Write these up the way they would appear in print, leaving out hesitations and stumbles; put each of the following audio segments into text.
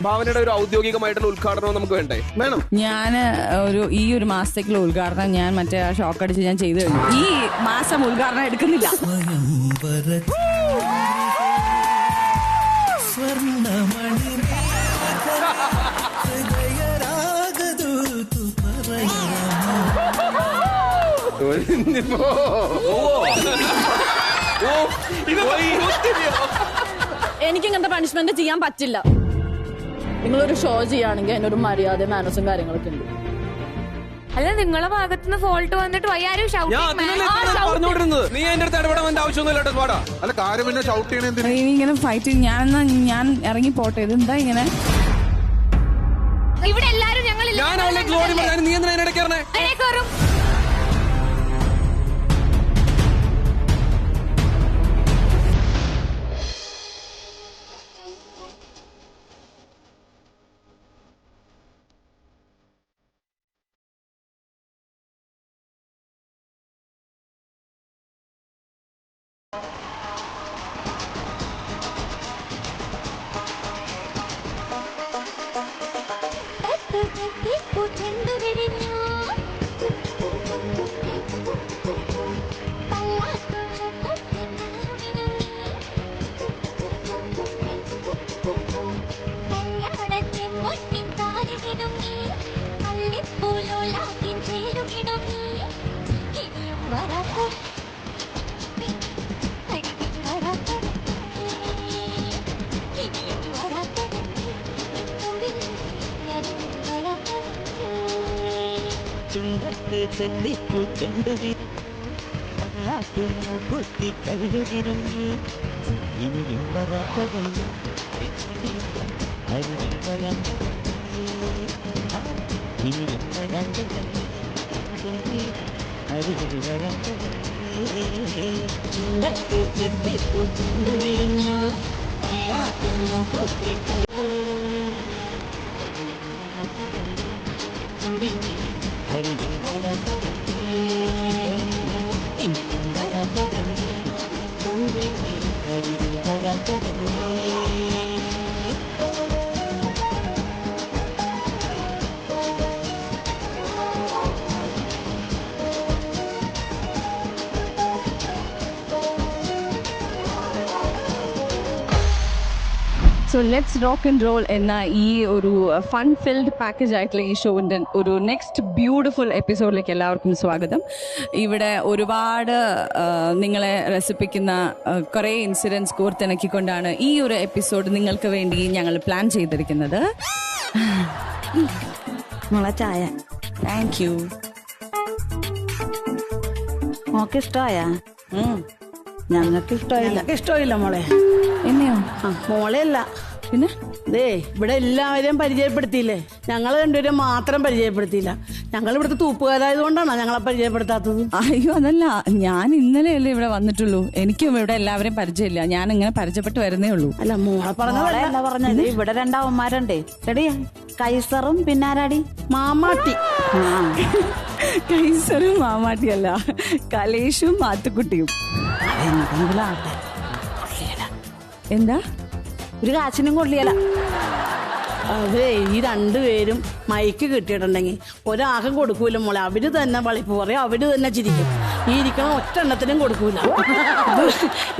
ഭാവനയുടെ ഒരു ഔദ്യോഗികമായിട്ടുള്ള ഉദ്ഘാടനം നമുക്ക് വേണ്ടേ? വേണം. ഞാൻ ഈ ഒരു മാസത്തേക്കുള്ള ഉദ്ഘാടനം ഞാൻ മറ്റേ ഷോക്ക് അടിച്ച് ഞാൻ ചെയ്തു കഴിഞ്ഞു. ഈ മാസം ഉദ്ഘാടനം എടുക്കുന്നില്ല. എനിക്ക് ഇങ്ങനത്തെ പണിഷ്മെന്റ് ചെയ്യാൻ പറ്റില്ല. നിങ്ങളൊരു ഷോ ചെയ്യുകയാണെങ്കിൽ അതിനൊരു മര്യാദ മാനസും കാര്യങ്ങളൊക്കെ ഉണ്ട്. അല്ല, നിങ്ങളെ ഭാഗത്തുനിന്ന് ഫോൾട്ട് വന്നിട്ട് ഇങ്ങനെ ഫൈറ്റ് ഞാൻ ഇറങ്ങി പോട്ടെ. ഇതെന്താ ഇങ്ങനെ? ഇവിടെ എല്ലാരും so let's rock and roll എന്ന ഈ ഒരു ഫൺ ഫിൽഡ് പാക്കേജ് ആയിട്ടുള്ള ഈ ഷോവിൻ്റെ ഒരു നെക്സ്റ്റ് ബ്യൂട്ടിഫുൾ എപ്പിസോഡിലേക്ക് എല്ലാവർക്കും സ്വാഗതം. ഇവിടെ ഒരുപാട് നിങ്ങളെ രസിപ്പിക്കുന്ന കുറേ ഇൻസിഡൻസ് കോർത്തിണക്കിക്കൊണ്ടാണ് ഈ ഒരു എപ്പിസോഡ് നിങ്ങൾക്ക് വേണ്ടി ഞങ്ങൾ പ്ലാൻ ചെയ്തിരിക്കുന്നത്. മോളെ ചായ. Thank you. മോക്ക് ഇഷ്ടമായ? ഞങ്ങൾക്ക് ഇഷ്ടമായില്ല. ഇഷ്ടമായില്ല മോളെ. എന്നെയോ? മോളെ അല്ല, പിന്നെ ഇവിടെ എല്ലാവരെയും പരിചയപ്പെടുത്തിയില്ലേ? ഞങ്ങൾ രണ്ടുപേരും മാത്രം പരിചയപ്പെടുത്തിയില്ല. ഞങ്ങൾ ഇവിടുത്തെ തൂപ്പുകാരായത് കൊണ്ടാണ് ഞങ്ങളെ പരിചയപ്പെടുത്താത്തത്. അയ്യോ, അതല്ല, ഞാൻ ഇന്നലെയല്ലേ ഇവിടെ വന്നിട്ടുള്ളൂ. എനിക്കും ഇവിടെ എല്ലാവരെയും പരിചയമില്ല. ഞാൻ ഇങ്ങനെ പരിചയപ്പെട്ട് വരുന്നേ ഉള്ളൂ. അല്ല, മോളെ പറഞ്ഞത് ഇവിടെ രണ്ടാവന്മാരുണ്ടേ. റെഡിയാ? കൈസറും പിന്നാരാടി മാമാട്ടി. കൈസറും മാമാട്ടിയല്ല, കലേഷും മാത്തുക്കുട്ടിയും. എന്താ? ഒരു കാശിനും കൊള്ളിയല്ല. അതെ, ഈ രണ്ടുപേരും മൈക്ക് കിട്ടിയിട്ടുണ്ടെങ്കിൽ ഒരാൾക്കും കൊടുക്കൂല മോളെ. അവര് തന്നെ വളിപ്പ് പറയും, അവര് തന്നെ ചിരിക്കും. ഈ ഇരിക്കണ ഒറ്റ എണ്ണത്തിനും കൊടുക്കൂല.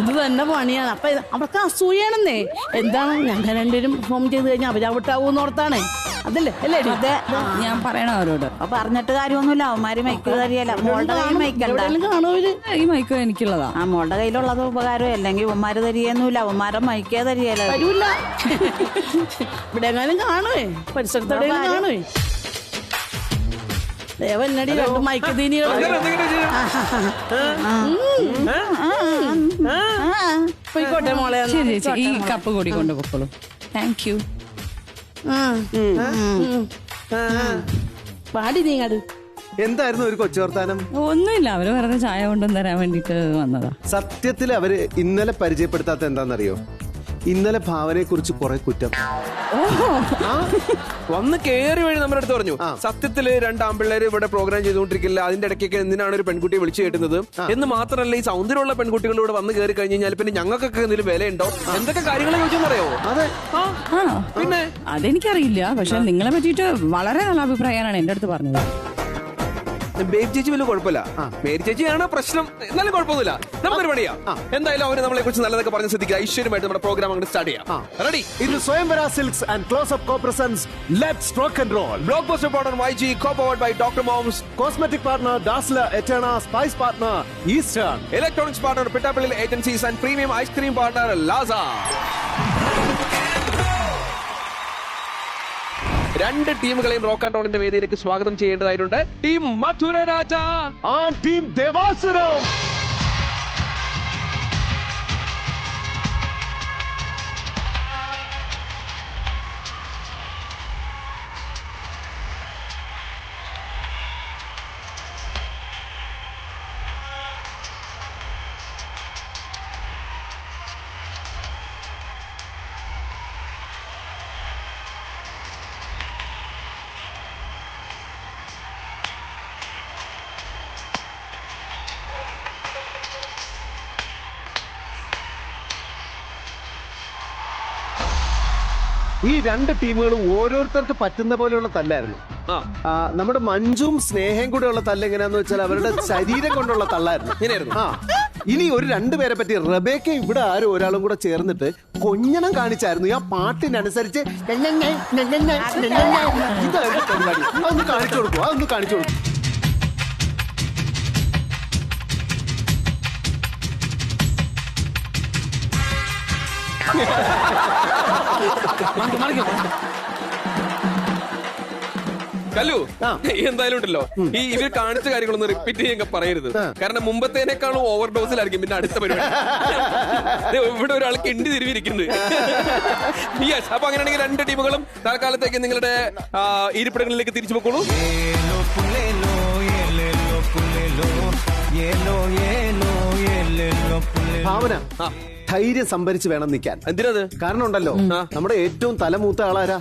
ഇത് തന്നെ പണിയാണ്. അപ്പൊ അവർക്ക് അസൂയാണെന്നേ. എന്താണ്, ഞങ്ങൾ രണ്ടുപേരും ഫോം ചെയ്ത് കഴിഞ്ഞാൽ അവരവിട്ടാവൂന്ന് ഓർത്താണേ. അതല്ലേ അല്ലേ? അതെ, ഞാൻ പറയണ അവരോട്. പറഞ്ഞിട്ട് കാര്യമൊന്നുമില്ല. അവന്മാര് മൈക്ക് തരികയല്ല. മോളുടെ കൈ മൈക്കല്ല. കാണൂര്. ഈ മൈക്ക് എനിക്കുള്ളതാ. ആ മോളുടെ കയ്യിലുള്ളത് ഉപകാരം. അല്ലെങ്കിൽ ഉമ്മാര് തരികയൊന്നുമില്ല. ഉമ്മാരെ മൈക്കേ തരികയല്ല. വരൂല്ല. ഇവിടെ എങ്ങാനും കാണുവേ, പരിസരത്തോടെ കാണുവേ. ദേവന്നടി രണ്ട് മൈക്ക് തീനികൾ. പോയിക്കോട്ടെ മോളെ. ശരി ചേച്ചി, ഈ കപ്പ് കൂടി കൊണ്ടുപോക്കോളൂ. Thank you. പാടി നീങ്ങട്. എന്തായിരുന്നു ഒരു കൊച്ചു വർത്താനം? ഒന്നുമില്ല, അവര് വെറുതെ ചായ കൊണ്ടുവന്ന് തരാൻ വേണ്ടിട്ട് വന്നതാ. സത്യത്തിൽ അവര് ഇന്നലെ പരിചയപ്പെടുത്താത്ത എന്താണെന്നറിയോ? ഇന്നലെ ഭാവനയെ കുറിച്ച് കുറെ കുറ്റം. വന്ന് കേറി വഴി നമ്മുടെ അടുത്ത് പറഞ്ഞു, സത്യത്തില് 2 ആൺപിള്ളേര് ഇവിടെ പ്രോഗ്രാം ചെയ്തുകൊണ്ടിരിക്കില്ല, അതിന്റെ ഇടയ്ക്കൊക്കെ എന്തിനാണ് ഒരു പെൺകുട്ടിയെ വിളിച്ചു കേട്ടുന്നത് എന്ന് മാത്രമല്ല, ഈ സൗന്ദര്യമുള്ള പെൺകുട്ടികൾ ഇവിടെ വന്ന് കയറി കഴിഞ്ഞ് കഴിഞ്ഞാൽ പിന്നെ ഞങ്ങൾക്കൊക്കെ എന്തെങ്കിലും വിലയുണ്ടോ, എന്തൊക്കെ കാര്യങ്ങൾ ചോദിച്ചെന്നറിയോ? അതെ, ആണോ? പിന്നെ അതെനിക്കറിയില്ല, പക്ഷെ നിങ്ങളെ പറ്റിയിട്ട് വളരെ നല്ല അഭിപ്രായമാണ് എന്റെ അടുത്ത് പറഞ്ഞത്. ബേബി ചേച്ചി വലിയ കുഴപ്പമില്ല, മേരി ചേച്ചിയാണ് പ്രശ്നം, എന്നാലും കുഴപ്പമൊന്നുമില്ല. നമുക്കൊരു പണിയാ. എന്തായാലും അവര് നമ്മളെ കുറിച്ച് നല്ലതൊക്കെ പറഞ്ഞ് ശ്രദ്ധിക്കുക. ഐശ്വര്യമായിട്ട് നമ്മുടെ പ്രോഗ്രാം അങ്ങോട്ട് സ്റ്റാർട്ട് ചെയ്യാം. റെഡി? ഇത് Swayamvara Silks and Closeup copresents let's rock and roll. Blockbuster partner YG, co-powered by Dr. Moms, cosmetic partner ഡാസ്ല എറ്റേണ, spice partner Eastern, electronics partner Pittapalli Agencies and premium ice cream partner Laza. 2 ടീമുകളെയും rock and റോളിന്റെ വേദിയിലേക്ക് സ്വാഗതം ചെയ്യേണ്ടതായിട്ടുണ്ട്. Team Madhura Raja and team Devasuram. ഈ 2 ടീമുകളും ഓരോരുത്തർക്ക് പറ്റുന്ന പോലെയുള്ള തല്ലായിരുന്നു. നമ്മുടെ മഞ്ജുവും സ്നേഹയും കൂടെ ഉള്ള തല്ല് എങ്ങനെയാന്ന് വെച്ചാൽ അവരുടെ ശരീരം കൊണ്ടുള്ള തള്ളായിരുന്നു. ഇനി ഒരു 2 പേരെ പറ്റി റബേക്ക ഇവിടെ ആരും ഒരാളും കൂടെ ചേർന്നിട്ട് കൊഞ്ഞണം കാണിച്ചായിരുന്നു. ആ പാട്ടിനനുസരിച്ച് ഇതായിരുന്നു പരിപാടി. അതൊന്ന് കാണിച്ചു കൊടുക്കും, അതൊന്ന് കാണിച്ചു കൊടുക്കും. കല്ലു, എന്തായാലും ഉണ്ടല്ലോ ഈ ഇവർ കാണിച്ച കാര്യങ്ങളൊന്നും റിപ്പീറ്റ് ചെയ്യാൻ പറയരുത്. കാരണം മുമ്പത്തേനേക്കാളും ഓവർ ഡോസിലായിരിക്കും പിന്നെ അടുത്ത പരിപാടി. ഇവിടെ ഒരാൾ കിണ്ടി തിരിവിരിക്കുന്നത്. യെസ്, അപ്പൊ അങ്ങനെയാണെങ്കിൽ 2 ടീമുകളും തൽക്കാലത്തേക്ക് നിങ്ങളുടെ ഇരിപ്പിടങ്ങളിലേക്ക് തിരിച്ചു പോയിക്കോളൂ. ഭാവന, ധൈര്യം സംഭരിച്ച് വേണം നിൽക്കാൻ. എന്തിനത്? കാരണം ഉണ്ടല്ലോ, നമ്മുടെ ഏറ്റവും തലമൂത്ത ആളാരാ?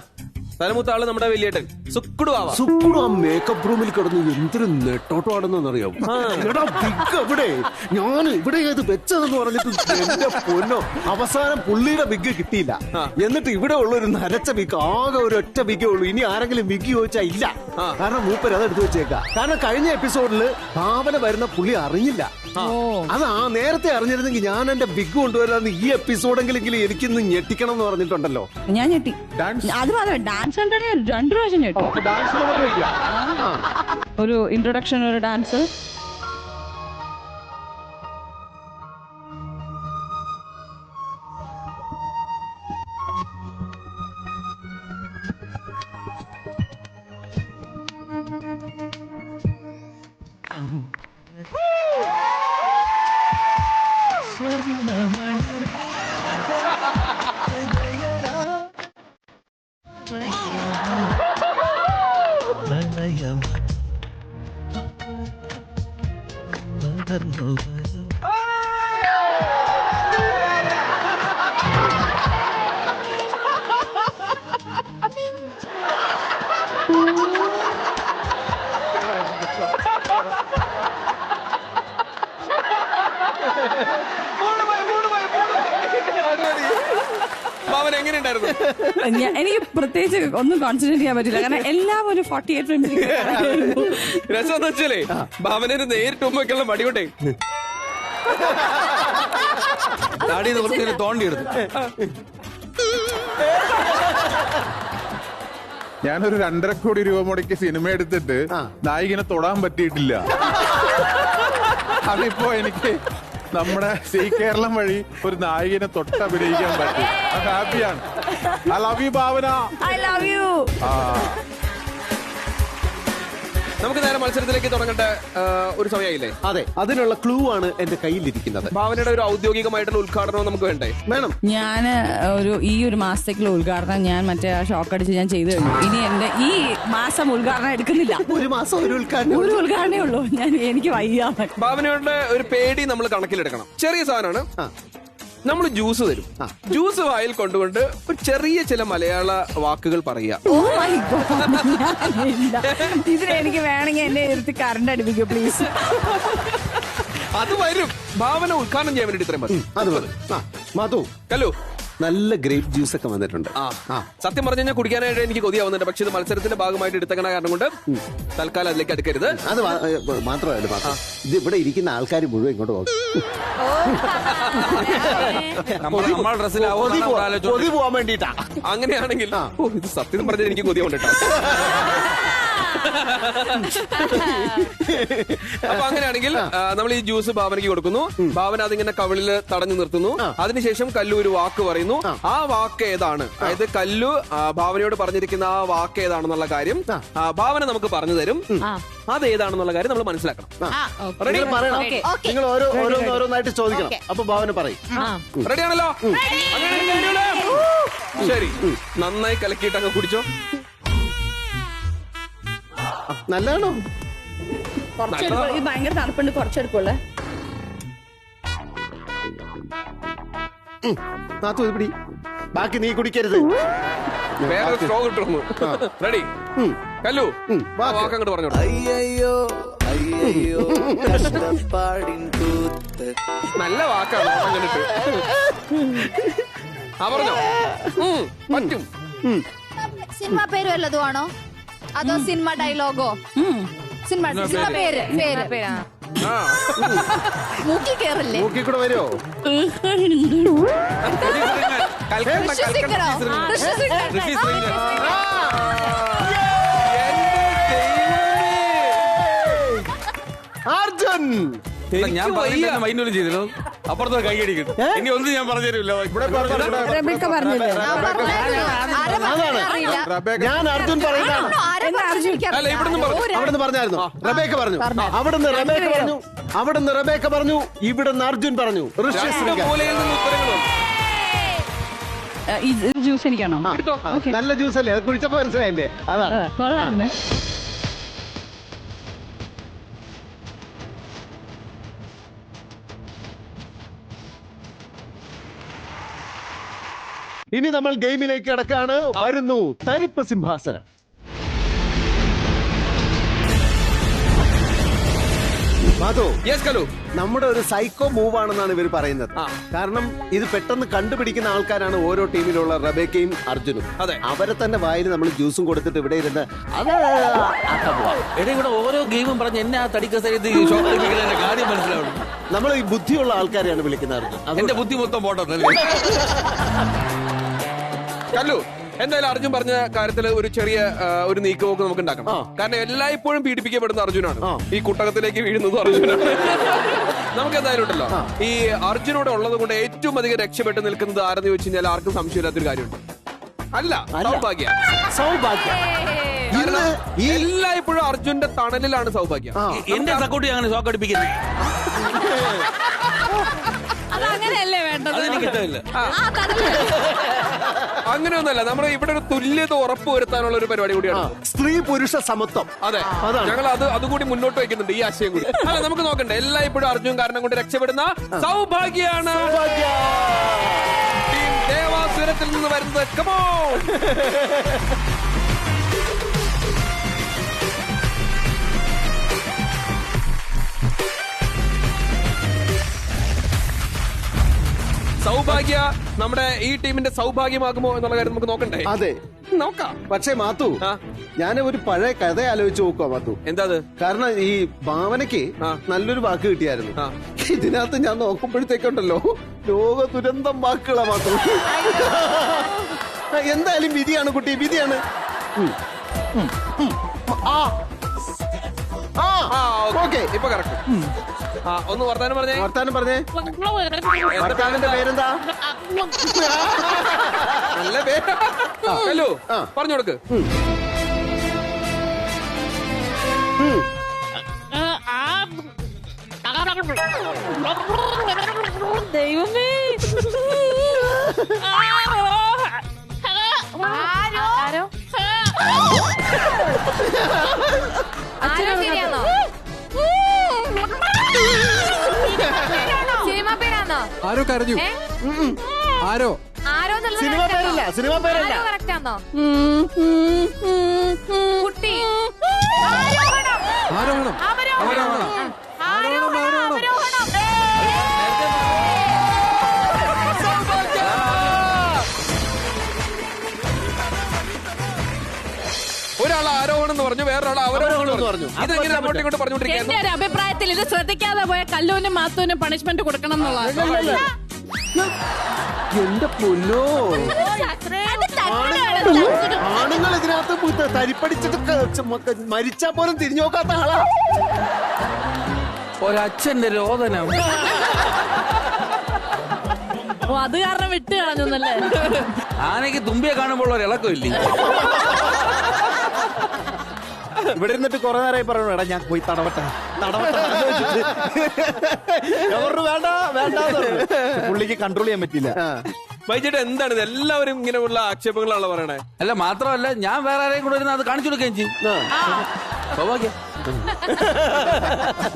തലമൂത്ത ആള് നമ്മുടെ വലിയേട്ടൻ സുക്കുടു ആവാ. സുക്കുടു ആ മേക്കപ്പ് റൂമിൽ കിടന്ന് എന്തൊരു നെട്ടോട്ടമാണെന്നറിയാം. ഇവിടെ ഞാൻ ഇവിടെ ഏത് വെച്ചതെന്ന് പറഞ്ഞിട്ട് എന്റെ പൊന്നോ, അവസാനം പുള്ളിയുടെ വിഗ് കിട്ടിയില്ല. എന്നിട്ട് ഇവിടെ ഉള്ള ഒരു നരച്ച വിഗ്, ആകെ ഒരു ഒറ്റ വിഗേ ഉള്ളൂ. ഇനി ആരെങ്കിലും വിഗ് ചോദിച്ചാ ഇല്ല, കാരണം മൂപ്പര് അത് എടുത്തു വെച്ചേക്കാം. കാരണം കഴിഞ്ഞ എപ്പിസോഡില് ഭാവന വരുന്ന പുള്ളി അറിഞ്ഞില്ല. അത് നേരത്തെ അറിഞ്ഞിരുന്നെങ്കിൽ ഞാൻ എന്റെ വിഗ് കൊണ്ടുവരാന്ന് ഈ എപ്പിസോഡെങ്കിലും എനിക്കിന്ന് ഞെട്ടിക്കണം എന്ന് പറഞ്ഞിട്ടുണ്ടല്ലോ. ഞാൻ ഞെട്ടി. അത് മാത്രമേ ഡാൻസ് 2 പ്രാവശ്യം ഞെട്ടി. ഒരു ഇൻട്രൊഡക്ഷൻ, ഒരു ഡാൻസ്. എനിക്ക് പ്രത്യേകിച്ച് ഒന്നും കോൺസെൻട്രേറ്റ് ചെയ്യാൻ പറ്റില്ല, കാരണം എല്ലാം ഒരു 48 മിനിറ്റ്. രസം എന്ന് വെച്ചാലേ ഭാവന നേരിട്ട് മുമ്പൊക്കെയുള്ള മടികൊണ്ടേ തോണ്ടിയെടുത്തു. ഞാനൊരു 2.5 കോടി രൂപ മുടക്കി സിനിമ എടുത്തിട്ട് നായികനെ തൊടാൻ പറ്റിയിട്ടില്ല. അതിപ്പോ എനിക്ക് നമ്മുടെ സി കേരളം വഴി ഒരു നായികനെ തൊട്ടഭിനയിക്കാൻ പറ്റും. അത് ഹാപ്പിയാണ്. I love you Bhavana. I love you. നമുക്ക് നേരെ മത്സരത്തിലേക്ക് തുടങ്ങേണ്ട ഒരു സമയമായില്ലേ? അതെ, അതിനുള്ള ക്ലൂ ആണ് എന്റെ കയ്യിലിരിക്കുന്നത്. ഭാവനയുടെ ഒരു ഔദ്യോഗികമായിട്ടുള്ള ഉദ്ഘാടനം നമുക്ക് വേണ്ടേ? വേണം. ഞാൻ ഈ ഒരു മാസത്തേക്കുള്ള ഉദ്ഘാടനം ഞാൻ മറ്റേ ഷോക്ക് അടിച്ച് ഞാൻ ചെയ്തു കഴിഞ്ഞു. ഇനി എന്റെ ഈ മാസം ഉദ്ഘാടനം എടുക്കുന്നില്ല. ഒരു മാസം ഒരു ഉദ്ഘാടനമേ ഉള്ളൂ. എനിക്ക് വയ്യ. ഭാവനയുടെ ഒരു പേടി നമ്മൾ കണക്കിലെടുക്കണം. ചെറിയ സാധനമാണ്. നമ്മൾ ജ്യൂസ് തരും. ജ്യൂസ് വായിൽ കൊണ്ടുകൊണ്ട് ഒരു ചെറിയ ചില മലയാള വാക്കുകൾ പറയുക. ഇതിന് എനിക്ക് വേണമെങ്കിൽ എന്നെ ഇരുത്തി കറണ്ട് അടിപ്പിക്കോ പ്ലീസ്. അത് വരും. ഭാവന ഉദ്ഘാടനം ചെയ്യാൻ വേണ്ടി ഇത്രയും മതി. അത് മതി. മാധു, കല്ലു, നല്ല ഗ്രേപ്പ് ജ്യൂസ് ഒക്കെ വന്നിട്ടുണ്ട്. സത്യം പറഞ്ഞു കഴിഞ്ഞാൽ കുടിക്കാനായിട്ട് എനിക്ക് കൊതിയാവുന്നുണ്ട്. പക്ഷെ ഇത് മത്സരത്തിന്റെ ഭാഗമായിട്ട് എടുത്തക്കണ കാരണം കൊണ്ട് തൽക്കാലം അതിലേക്ക് അടുക്കരുത്. അത് മാത്രമല്ല, ഇത് ഇവിടെ ഇരിക്കുന്ന ആൾക്കാർ മുഴുവൻ ഇങ്ങോട്ട് പോകും. കൊതി പോവാൻ വേണ്ടിട്ടാ. അങ്ങനെയാണെങ്കിൽ ഇത് സത്യം പറഞ്ഞാൽ എനിക്ക് കൊതിയുണ്ട് കേട്ടോ. അപ്പൊ അങ്ങനെയാണെങ്കിൽ നമ്മൾ ഈ ജ്യൂസ് ഭാവനയ്ക്ക് കൊടുക്കുന്നു. ഭാവന അതിങ്ങനെ കവിളില് തടഞ്ഞു നിർത്തുന്നു. അതിനുശേഷം കല്ലു ഒരു വാക്ക് പറയുന്നു. ആ വാക്ക് ഏതാണ്, അതായത് കല്ലു ഭാവനയോട് പറഞ്ഞിരിക്കുന്ന ആ വാക്ക് ഏതാണെന്നുള്ള കാര്യം ഭാവന നമുക്ക് പറഞ്ഞു തരും. അത് ഏതാണെന്നുള്ള കാര്യം നമ്മൾ മനസ്സിലാക്കണം. നിങ്ങൾ ഓരോന്നായിട്ട് ചോദിക്കണം. അപ്പൊ ഭാവന പറയും. റെഡിയാണല്ലോ? ശരി, നന്നായി കലക്കിയിട്ട് അങ്ങ് കുടിച്ചോ. നല്ലതാണോ? ഇത് ഭയങ്കര തണുപ്പുണ്ട്, കുറച്ചെടുക്കുള്ളേ. നാത്തു ഇത് പിടി, ബാക്കി നീ കുടിക്കരുത്. വേറെ സ്ട്രോ കിട്ടുന്നു. റെഡി? കല്ലു, വാക്കങ്ങോട്ട് പറഞ്ഞോ. അയ്യോ അയ്യോ കഷ്ടപ്പാടിൻ കൂത്ത്. നല്ല വാക്കാണ് അങ്ങോട്ട്. പറഞ്ഞോ. പറ്റും. സിനിമ പേര് വല്ലതും ആണോ അതോ സിനിമ ഡയലോഗോ? സിനിമ പേര് മൂക്കി കേറില്ലേ? മൂക്കി കൂടെ വരുമോ? അർജുൻ, ഞാൻ മൈൻഡ് ചെയ്തല്ലോ. അപ്പുറത്തെ കൈയടിക്കും. ഇനി ഒന്നും ഞാൻ പറഞ്ഞു തരില്ല. ഞാൻ അർജുൻ പറയുന്നതാണ്. അവിടുന്ന് പറഞ്ഞായിരുന്നു. റബേക്ക പറഞ്ഞു. അവിടുന്ന് റബേക്ക പറഞ്ഞു. അവിടുന്ന് റബേക്ക പറഞ്ഞു. ഇവിടുന്ന് അർജുൻ പറഞ്ഞു. ജ്യൂസ് എനിക്കാണോ? നല്ല ജ്യൂസ് അല്ലേ? അത് കുടിച്ചപ്പോ മനസ്സിലായില്ലേ? അതാണ്. ഇനി നമ്മൾ ഗെയിമിലേക്ക് കടക്കാണ്. വരുന്നു തരിപ്പ് സിംഹാസനം. മാധു, നമ്മുടെ ഒരു സൈക്കോ മൂവ് ആണെന്നാണ് ഇവർ പറയുന്നത്. കാരണം ഇത് പെട്ടെന്ന് കണ്ടുപിടിക്കുന്ന ആൾക്കാരാണ് ഓരോ ടീമിലുള്ള റബേക്കയും അർജുനും. അതെ, അവരെ തന്നെ വായിൽ നമ്മൾ ജ്യൂസും കൊടുത്തിട്ട് ഇവിടെ ഇരുന്ന് ഇവിടെ ഓരോ ഗെയിമും പറഞ്ഞ് എന്നെ ആ തടിക്കസരിത് കാര്യം മനസ്സിലാവണം. നമ്മൾ ഈ ബുദ്ധിയുള്ള ആൾക്കാരെയാണ് വിളിക്കുന്നത് അർജുൻ. എന്റെ ബുദ്ധി മൊത്തം പോട്ടെ. കല്ലു, എന്തായാലും അർജുൻ പറഞ്ഞ കാര്യത്തിൽ ഒരു ചെറിയ ഒരു നീക്കമൊക്കെ നമുക്ക് ഉണ്ടാക്കണം. കാരണം എല്ലായ്പ്പോഴും പീഡിപ്പിക്കപ്പെടുന്ന അർജുനാണ്. ഈ കുട്ടകത്തിലേക്ക് വീഴുന്നത് അർജുനാണ്. നമുക്ക് എന്തായാലും ഉണ്ടല്ലോ, ഈ അർജുനോട് ഉള്ളത് കൊണ്ട് ഏറ്റവും അധികം രക്ഷപ്പെട്ട് നിൽക്കുന്നത് ആരെന്ന് ചോദിച്ചു കഴിഞ്ഞാൽ ആർക്കും സംശയമില്ലാത്തൊരു കാര്യമുണ്ട്. അല്ല, സൗഭാഗ്യ. എല്ലായ്പ്പോഴും അർജുന്റെ തണലിലാണ് സൗഭാഗ്യ. എന്റെ സക്കോട്ടി അങ്ങനെ ഷോക്കടിപ്പിക്കുന്നത് അങ്ങനെയല്ലേ വേണ്ടത്? അങ്ങനെയൊന്നല്ല, നമ്മുടെ ഇവിടെ ഒരു തുല്യത ഉറപ്പുവരുത്താനുള്ള ഒരു പരിപാടി കൂടിയാണ് സ്ത്രീ പുരുഷ സമത്വം. അതെ, ഞങ്ങൾ അതുകൂടി മുന്നോട്ട് വെക്കുന്നുണ്ട്, ഈ ആശയം കൂടി. അല്ല, നമുക്ക് നോക്കണ്ടേ, എല്ലായ്പ്പോഴും അർജുൻ കാരണം കൊണ്ട് രക്ഷപ്പെടുന്ന സൗഭാഗ്യാണ് ടീം ദേവാസുരത്തിൽ നിന്ന് വരുന്നത്. കമോ സൗഭാഗ്യ നമ്മുടെ ഈ ടീമിന്റെ സൗഭാഗ്യമാകുമോ എന്നുള്ള കാര്യം നമുക്ക് നോക്കണ്ടേ? അതെ, നോക്കാം. പക്ഷേ മാത്തു, ഞാൻ ഒരു പഴയ കഥ ആലോചിച്ച് നോക്കുക മാത്തു. എന്താ? കാരണം ഈ ഭാവനയ്ക്ക് നല്ലൊരു വാക്ക് കിട്ടിയായിരുന്നു. ഇതിനകത്ത് ഞാൻ നോക്കുമ്പോഴത്തേക്കുണ്ടല്ലോ ലോക ദുരന്തം വാക്കുകളാ മാത്തു. എന്തായാലും വിധിയാണ് കുട്ടി, വിധിയാണ്. ഇപ്പൊ കറക്റ്റ്. ഒന്ന് വർത്താനം പറഞ്ഞേ. ഭർത്താവിന്റെ പേരെന്താ? നല്ല പേര്. ഹലോ, പറഞ്ഞു കൊടുക്ക്. ദൈവമേ, സിനിമ പേരാണോ? ആണോ? ആരോ കരഞ്ഞു. ആരോ ആരോ സിനിമ പേരല്ല, സിനിമ പേരല്ല. കറക്റ്റ് ആണോ? കുട്ടി ആരോഹണം. അവരോഹണം. ഒരാൾ ആരോഹണം എന്ന് പറഞ്ഞു, വേറൊരാൾ അവരോഹണം എന്ന് പറഞ്ഞു. ഇതെങ്ങനെ അങ്ങോട്ടും ഇങ്ങോട്ട് എന്റെ പറഞ്ഞുകൊണ്ടിരിക്കുന്നു? ഒരു അഭിപ്രായത്തിൽ ഇത് ശ്രദ്ധിക്കാതെ പോയ കല്ലൂനും മാത്തൂനും പണിഷ്മെന്റ് കൊടുക്കണം എന്നുള്ളതാണ്. എന്റെ പൊന്നോ, ആണുങ്ങൾ ഇതിനകത്ത് തരിപ്പടിച്ചിട്ട് മരിച്ചാ പോലും തിരിഞ്ഞു നോക്കാത്ത ആളാ. ഒരച്ഛന്റെ രോദനം. ഓ, അത് കാരണം വിട്ട് കളഞ്ഞല്ലേ? ആനയ്ക്ക് തുമ്പിയെ കാണുമ്പോൾ ഒരു ഇളക്കമില്ലേ? ഇവിടെ ഇരുന്നിട്ട് കുറെ നേരമായി പറയണു, എടാ ഞാൻ പോയി തടവട്ടെ വേണ്ട വേണ്ട. പുള്ളിക്ക് കൺട്രോൾ ചെയ്യാൻ പറ്റില്ല. വൈകിട്ട് എന്താണ് ഇത്? എല്ലാവരും ഇങ്ങനെയുള്ള ആക്ഷേപങ്ങളാണല്ലോ പറയണേ. അല്ല, മാത്രമല്ല ഞാൻ വേറെ ആരെയും കൂടെ ഇരുന്ന് അത് കാണിച്ചു കൊടുക്കുകയും ചെയ്യും. സൗഭാഗ്യം.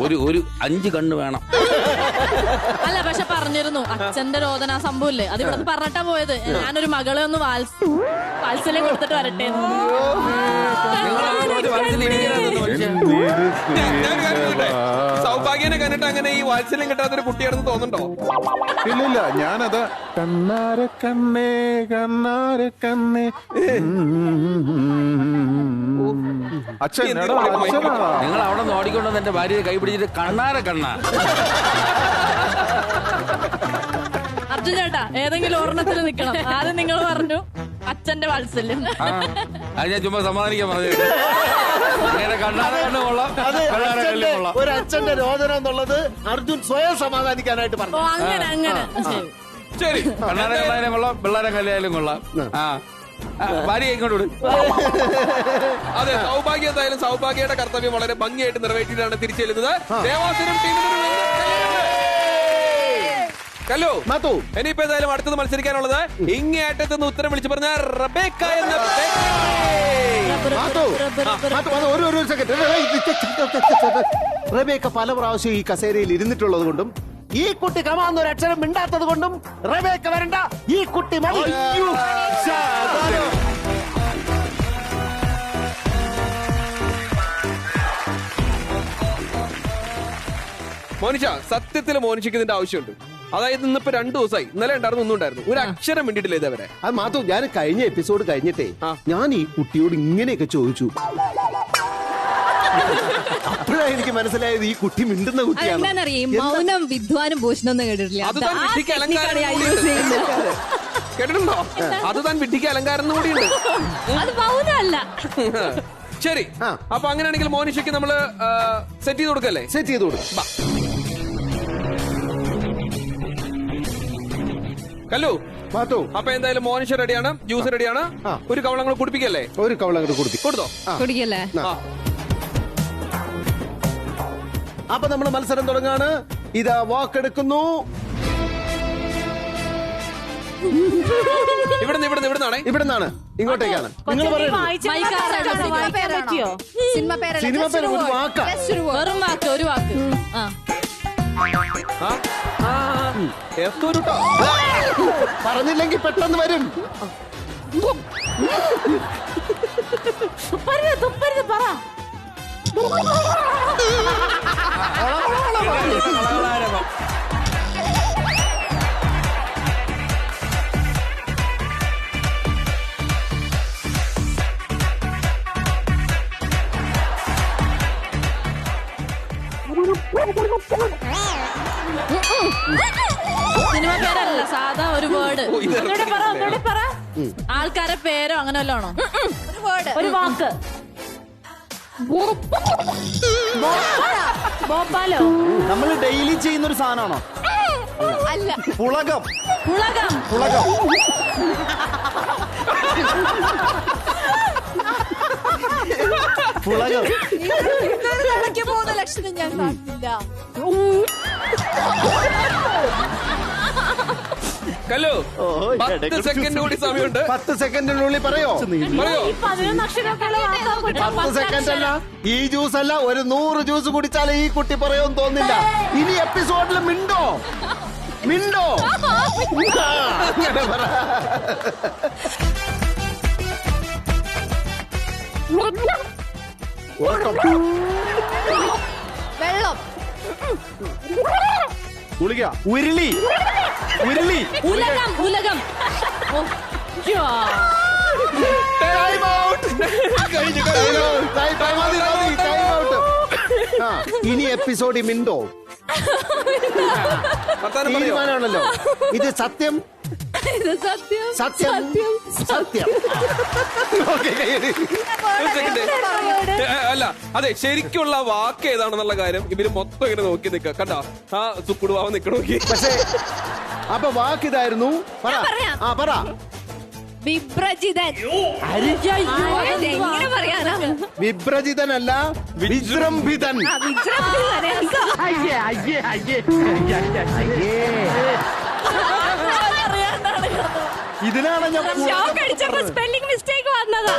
ഒരു 5 കണ്ണ് വേണം. അല്ല, പക്ഷെ പറഞ്ഞിരുന്നു അച്ഛന്റെ രോദന സംഭവമില്ലേ, അത് ഇവിടെ പറഞ്ഞിട്ടാ പോയത്. ഞാനൊരു മകളെ ഒന്ന് വാത്സല്യം കൊടുത്തിട്ട് വരട്ടെ. സൗഭാഗ്യനെ കണ്ടിട്ട് അങ്ങനെ ഈ വാത്സല്യം കിട്ടാത്തൊരു കുട്ടിയാണെന്ന് തോന്നുന്നുണ്ടോ? ഇല്ലില്ല, ഞാനത് കണ്ണാര കണ്ണേ കണ്ണാര കണ്ണേ. അച്ഛൻ അച്ഛനാണോ? നിങ്ങൾ അവിടെ നിന്ന് ഓടിക്കൊണ്ടുവന്ന് എന്റെ ഭാര്യയെ കൈപിടിച്ചിട്ട് കണ്ണാര കണ്ണാ. അർജുൻ ചേട്ടാ, ഏതെങ്കിലും ഒരെണ്ണത്തിൽ നിൽക്കണം. ആദ്യം നിങ്ങൾ പറഞ്ഞു അച്ഛന്റെ വാത്സല്യം. അത് ഞാൻ ചുമ്മാ സമാധാനിക്കാൻ പറഞ്ഞു. കണ്ണാര കണ്ണ് കൊള്ളാം, കണ്ണാര കല്ല് കൊള്ളാം. ഒരു അച്ഛന്റെ രോദനം എന്നുള്ളത് അർജുൻ സ്വയം സമാധാനിക്കാനായിട്ട് ഓ, പറഞ്ഞു. അങ്ങനെ ശരി, കണ്ണാര കണ്ണായാലും കൊള്ളാം, പിള്ളേരെ കല്യായാലും കൊള്ളാം. ഭാര്യ ഇങ്ങോട്ട് വിടും. അതെ, സൗഭാഗ്യ എന്തായാലും സൗഭാഗ്യയുടെ കർത്തവ്യം വളരെ ഭംഗിയായിട്ട് നിറവേറ്റിയിട്ടാണ് തിരിച്ചു ചെല്ലുന്നത്. ദേവാസുരം ടീമിന് കല്ലു മാത്തു, ഇനിയിപ്പോ ഏതായാലും അടുത്തത് മത്സരിക്കാനുള്ളത് ഇങ്ങേയറ്റത്ത് നിന്ന് ഉത്തരം വിളിച്ചു പറഞ്ഞ റബേക്ക എന്ന ഒരു സെക്കൻഡ്. റബേക്ക പല പ്രാവശ്യം ഈ കസേരയിൽ ഇരുന്നിട്ടുള്ളത് കൊണ്ടും ഈ കുട്ടി കമാന്നൊരു അക്ഷരം മിണ്ടാത്തത് കൊണ്ടും റബേക്ക വരണ്ട, ഈ കുട്ടി മതി. മോനിഷ, സത്യത്തിൽ മോനിഷയ്ക്ക് ഇതിന്റെ ആവശ്യമുണ്ട്. അതായത് ഇന്നിപ്പോ 2 ദിവസമായി, ഇന്നലെ ഉണ്ടായിരുന്നു, ഒന്നും ഉണ്ടായിരുന്നു, ഒരു അക്ഷരം വേണ്ടിയിട്ടില്ല ഇതേവരെ. അത് മാത്രം, ഞാൻ കഴിഞ്ഞ എപ്പിസോഡ് കഴിഞ്ഞിട്ടേ ഞാൻ ഈ കുട്ടിയോട് ഇങ്ങനെയൊക്കെ ചോദിച്ചു. അപ്പോഴാണ് എനിക്ക് മനസ്സിലായത് ഈ കുട്ടി മിണ്ടുന്ന കുട്ടിയാണ്. മൗനം വിദ്വാനും ഭൂഷണം കേട്ടിട്ടില്ല. അത് താൻ വിഡ്ഢിക്ക് അലങ്കാരം കേട്ടിട്ടുണ്ടോ? അത് താൻ വിഡ്ഢിക്ക് അലങ്കാരം കൂടിയുണ്ട്. അത് മൗനമല്ല. ശരി, അപ്പൊ അങ്ങനെയാണെങ്കിൽ മോനിഷയ്ക്ക് നമ്മള് സെറ്റ് ചെയ്ത് കൊടുക്കല്ലേ? സെറ്റ് ചെയ്ത് കൊടുക്കും. കല്ലു മാത്തു, അപ്പൊ എന്തായാലും മോനിഷ റെഡിയാണ്, ജ്യൂസ് റെഡിയാണ്. ഒരു കവളങ്ങൾ കുടിപ്പിക്കല്ലേ? ഒരു കവളങ്ങോട്ട് കൊടുത്തോ? കുടിക്കല്ലേ? അപ്പൊ നമ്മൾ മത്സരം തുടങ്ങാണ്. ഇതാ വാക്കെടുക്കുന്നു. ഇവിടുന്നാണ് ഇങ്ങോട്ടേക്കാണ്. നിങ്ങൾ പറയുന്നത് സിനിമ പേര് സിനിമ പേര് ഒരു വാക്കാ. വെറും വാക്ക്, ഒരു വാക്ക്. പറഞ്ഞില്ലെങ്കിൽ പെട്ടെന്ന് വരും. തുപ്പരുത്, പറ. സിനിമ പേരല്ല, സാധാ ഒരു വേർഡ്. പറ. ആൾക്കാരെ പേരോ അങ്ങനെ വല്ലതാണോ? ഒരു വേർഡ്, ഒരു വാക്ക്. ഭോപ്പാലോ? നമ്മൾ ഡെയിലി ചെയ്യുന്ന ഒരു സാധനമാണോ? അല്ല. പുളകം. പോകുന്ന ലക്ഷണം ഞാൻ കാണില്ല. കല്ലു, 10 സെക്കൻഡ് കൂടി സമയമുണ്ട്. 10 സെക്കൻഡിനുള്ളിൽ പറയോ? 11 അക്ഷരമൊക്കെയുള്ള വാക്കാ. 10 സെക്കൻഡ് അല്ല, ഈ ജ്യൂസ് അല്ല, ഒരു 100 ജ്യൂസ് കുടിച്ചാലേ ഈ കുട്ടി പറയുമെന്ന് തോന്നില്ല. ഇനി എപ്പിസോഡിൽ മിണ്ടോ? മിണ്ടോ അങ്ങനെ പറ. ഉറക്കം. വെള്ളം. ഗുളിക. ഉരുളി. ഉരുളി. ഉലകം ഉലകം ഓ, യ്യോ. Time out. കഴിഞ്ഞു, Time out. Time out. ആ, ഇനി എപ്പിസോഡ് മിണ്ടോ വർത്താനം പറയോ? തീരുമാനമാണല്ലോ. ഇത് സത്യം ഇത് സത്യം സത്യം സത്യം. ഓക്കേ, കയ്യടി. ഒരു second. അല്ല അതെ, ശരിക്കുള്ള വാക്ക് ഏതാണെന്നുള്ള കാര്യം ഇവര് മൊത്തം ഇങ്ങനെ നോക്കി നിക്ക കണ്ടാ. ആ സുക്കുടുവാവ് നിക്കണ നോക്കി. പക്ഷേ അപ്പൊ വാക്കിതായിരുന്നു. പറ. ആ പറ. വിഭ്രജിതൻ. എങ്ങനെ പറയാനാ? വിഭ്രജിതനല്ല, വിജൃംഭിതൻ. ഇതിനാണ് ഞാൻ ഷോക്ക് അടിച്ചപ്പോ സ്പെല്ലിംഗ് മിസ്റ്റേക്ക് വന്നതാ.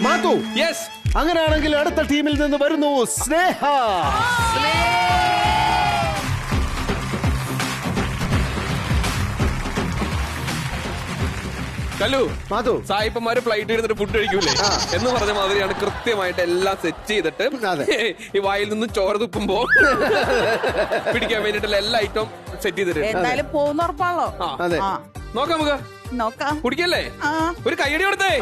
മാത്തു. യെസ്. അങ്ങനെയാണെങ്കിൽ അടുത്ത ടീമിൽ നിന്ന് വരുന്നു സ്നേഹ. കല്ലു, മാധു. സായിപ്പന്മാര് ഫ്ലൈറ്റ് എടുത്തിട്ട് ഫുഡ് കഴിക്കൂലേ എന്ന് പറഞ്ഞ മാതിരിയാണ് കൃത്യമായിട്ട് എല്ലാം സെറ്റ് ചെയ്തിട്ട് ഈ വായിൽ നിന്ന് ചോര തുപ്പുമ്പോ പിടിക്കാൻ വേണ്ടിട്ടുള്ള എല്ലാ ഐറ്റവും സെറ്റ് ചെയ്തിട്ടുണ്ട്. എന്തായാലും പോകുന്ന ഉറപ്പാണല്ലോ. അതെ. നോക്കാം നമുക്ക്. നോക്കാം. കുടിക്കല്ലേ? ഒരു കൈയടി കൊടുത്തേ.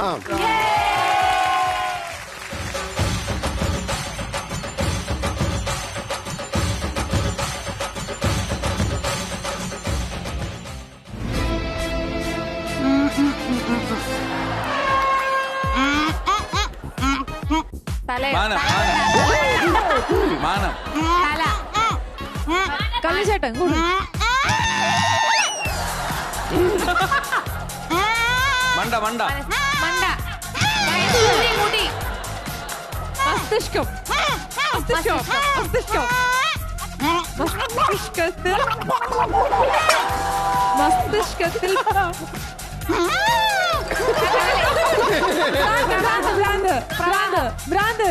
മാനം മാനം കല്ലുചേട്ടൻ മണ്ട മണ്ട മണ്ട. മുടി. മസ്തിഷ്കം. മസ്തിഷ്കം. മസ്തിഷ്കം. മസ്തിഷ്കത്തിൽ. മസ്തിഷ്കത്തിൽ. ഭ്രാന്ത്. ഭ്രാന്ത്. ഭ്രാന്ത്.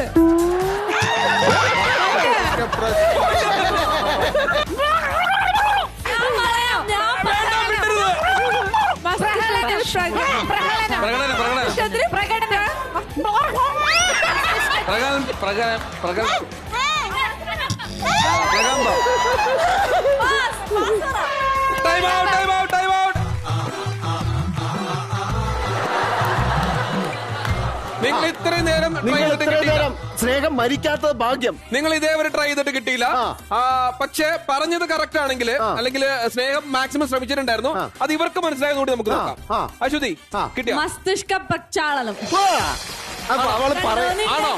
നിങ്ങൾ ഇത്രയും നേരം സ്നേഹം മരിക്കാത്തത് ഭാഗ്യം. നിങ്ങൾ ഇതേവരെ ട്രൈ ചെയ്തിട്ട് കിട്ടിയില്ല. പക്ഷെ പറഞ്ഞത് കറക്റ്റ് ആണെങ്കിൽ അല്ലെങ്കിൽ സ്നേഹം മാക്സിമം ശ്രമിച്ചിട്ടുണ്ടായിരുന്നു. അത് ഇവർക്ക് മനസ്സിലായതുകൊണ്ട് നമുക്ക് നോക്കാം. അശ്വതി കിട്ടിയ മസ്തിഷ്ക പ്രക്ഷാളനം. അപ്പൊ അവള് ആണോ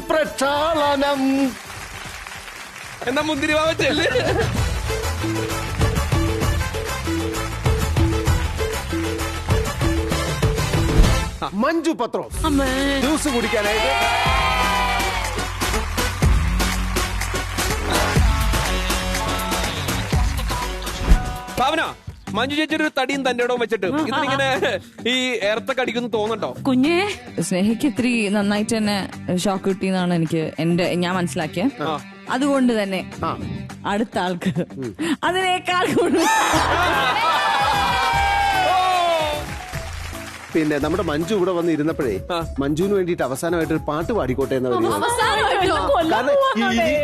പ്രക്ഷാളനം. എന്നാ മുന്തിരി വാവച്ചല്ലേ? മഞ്ജു പത്രോസ് ജ്യൂസ് കുടിക്കാനായിട്ട്. ഭാവന, മഞ്ജു ചേച്ചിയുടെ ഒരു തടിയും തന്റെ ഇടവും വെച്ചിട്ട് ഇതിനിങ്ങനെ ഈ ഏർത്തൊക്കെ അടിക്കുന്നു തോന്നുന്നുണ്ടോ? കുഞ്ഞെ സ്നേഹയ്ക്ക് ഇത്തിരി നന്നായിട്ട് തന്നെ ഷോക്ക് കിട്ടിയെന്നാണ് ഞാൻ മനസ്സിലാക്കിയത്. അതുകൊണ്ട് തന്നെ അടുത്ത ആൾക്ക് അതിനേക്കാൾ പിന്നെ നമ്മുടെ മഞ്ജു ഇവിടെ വന്ന് ഇരുന്നപ്പോഴേ മഞ്ജുവിന് വേണ്ടിട്ട് അവസാനമായിട്ട് ഒരു പാട്ട് പാടിക്കോട്ടെ എന്ന് കാരണം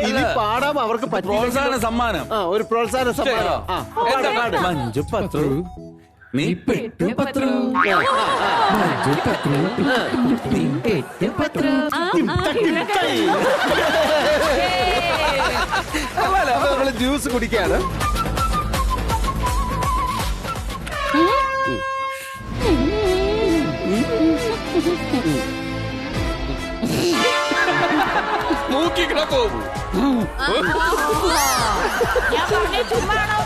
ഇനി പാടാം അവർക്ക് പ്രോത്സാഹന സമ്മാനം. ഒരു പ്രോത്സാഹന സമ്മാനം. മഞ്ജു പത്രു നീ പെട്ടു പത്രു നമ്മള് ജ്യൂസ് കുടിക്കാണ്. മൂക്കിക്കിടക്കോ? ഞാൻ പറഞ്ഞ ചുമ്മാണോ?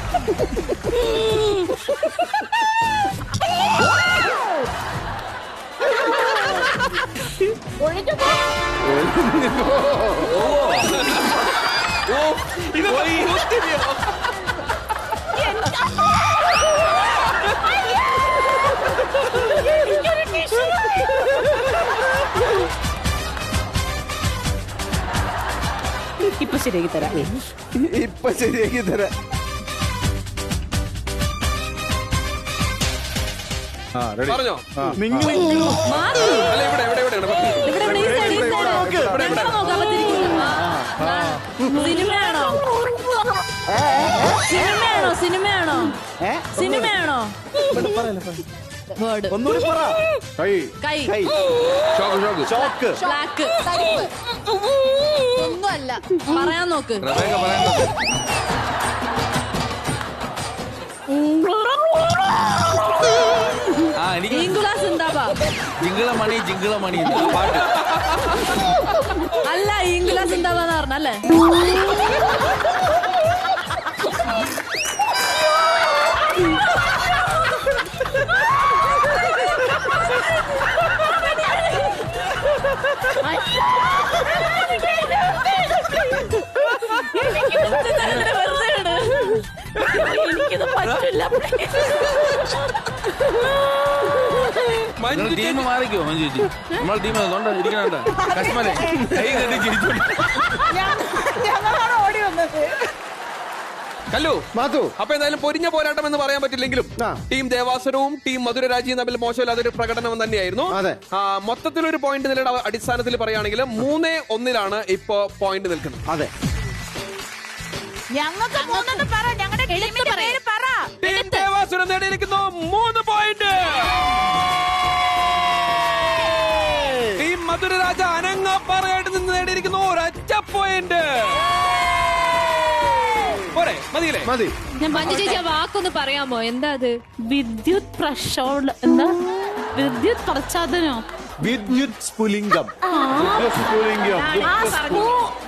ഇപ്പൊ ശരിയാക്കി തരാം. ഇപ്പൊ ശരിയാക്കി തരാം. പറഞ്ഞോ? നിങ്ങളെങ്കിലും അല്ല ഇവിടെ ഇവിടെ എവിടെയാണ് സിനിമയാണോ സിനിമയാണോ സിനിമയാണോ സിനിമയാണോ വേർഡ് ഒന്നുകൂടി പറ. കൈ കൈ കൈ. Shock chalk. ബ്ലാക്ക് ഒന്നുമല്ല പറയാൻ നോക്ക് റബേക്ക പറയാൻ നോക്ക്. ആ എനിക്ക് ഈങ്കുലാസ് എന്താ ജിങ്കിള മണി പാട്ട്. അല്ല ഈങ്കുലാസ് എന്താന്ന് പറഞ്ഞല്ലേ എനിക്കിത് പറ്റില്ല നിങ്ങൾ ടീം മാറിക്കോ മഞ്ജു ചേച്ചി. നമ്മളെ ടീം ഇരിക്കണ കശ്മലെ കൈ കെട്ടി ചിരിച്ചോണ്ട്. ഞങ്ങളാണ് ഓടി വന്നത്. കല്ലു മാധു. അപ്പൊ എന്തായാലും പൊരിഞ്ഞ പോരാട്ടം എന്ന് പറയാൻ പറ്റില്ലെങ്കിലും ടീം ദേവാസുരവും ടീം മധുരരാജിയും തമ്മിൽ മോശമില്ലാത്തൊരു പ്രകടനം തന്നെയായിരുന്നു. അതെ. മൊത്തത്തിലൊരു പോയിന്റ് നിലയുടെ അടിസ്ഥാനത്തിൽ പറയുകയാണെങ്കിൽ 3-1 ഇപ്പോ പോയിന്റ് നിൽക്കുന്നത്. അതെ. ഞങ്ങൾക്ക് മൂന്നെണ്ണം പറ. ഞങ്ങളുടെ ടീമിന്റെ പേര് പറ. ടീം ദേവാസുരം നേടിയിരിക്കുന്നു 3 പോയിന്റ്. ടീം മധുരരാജ അനങ്ങാപ്പാറയായിട്ട് നിന്ന് നേടിയിരിക്കുന്നു 1 പോയിന്റ്. പോരെ മതിയില്ലേ? മതി. ഞാൻ മഞ്ജു ചേച്ചി ആ വാക്കൊന്ന് പറയാമോ? എന്താ അത്? വിദ്യുത് പ്രക്ഷോഭ എന്താ വിദ്യുത് പ്രചോദനോ വിദ്യുത് സ്ഫുലിംഗം.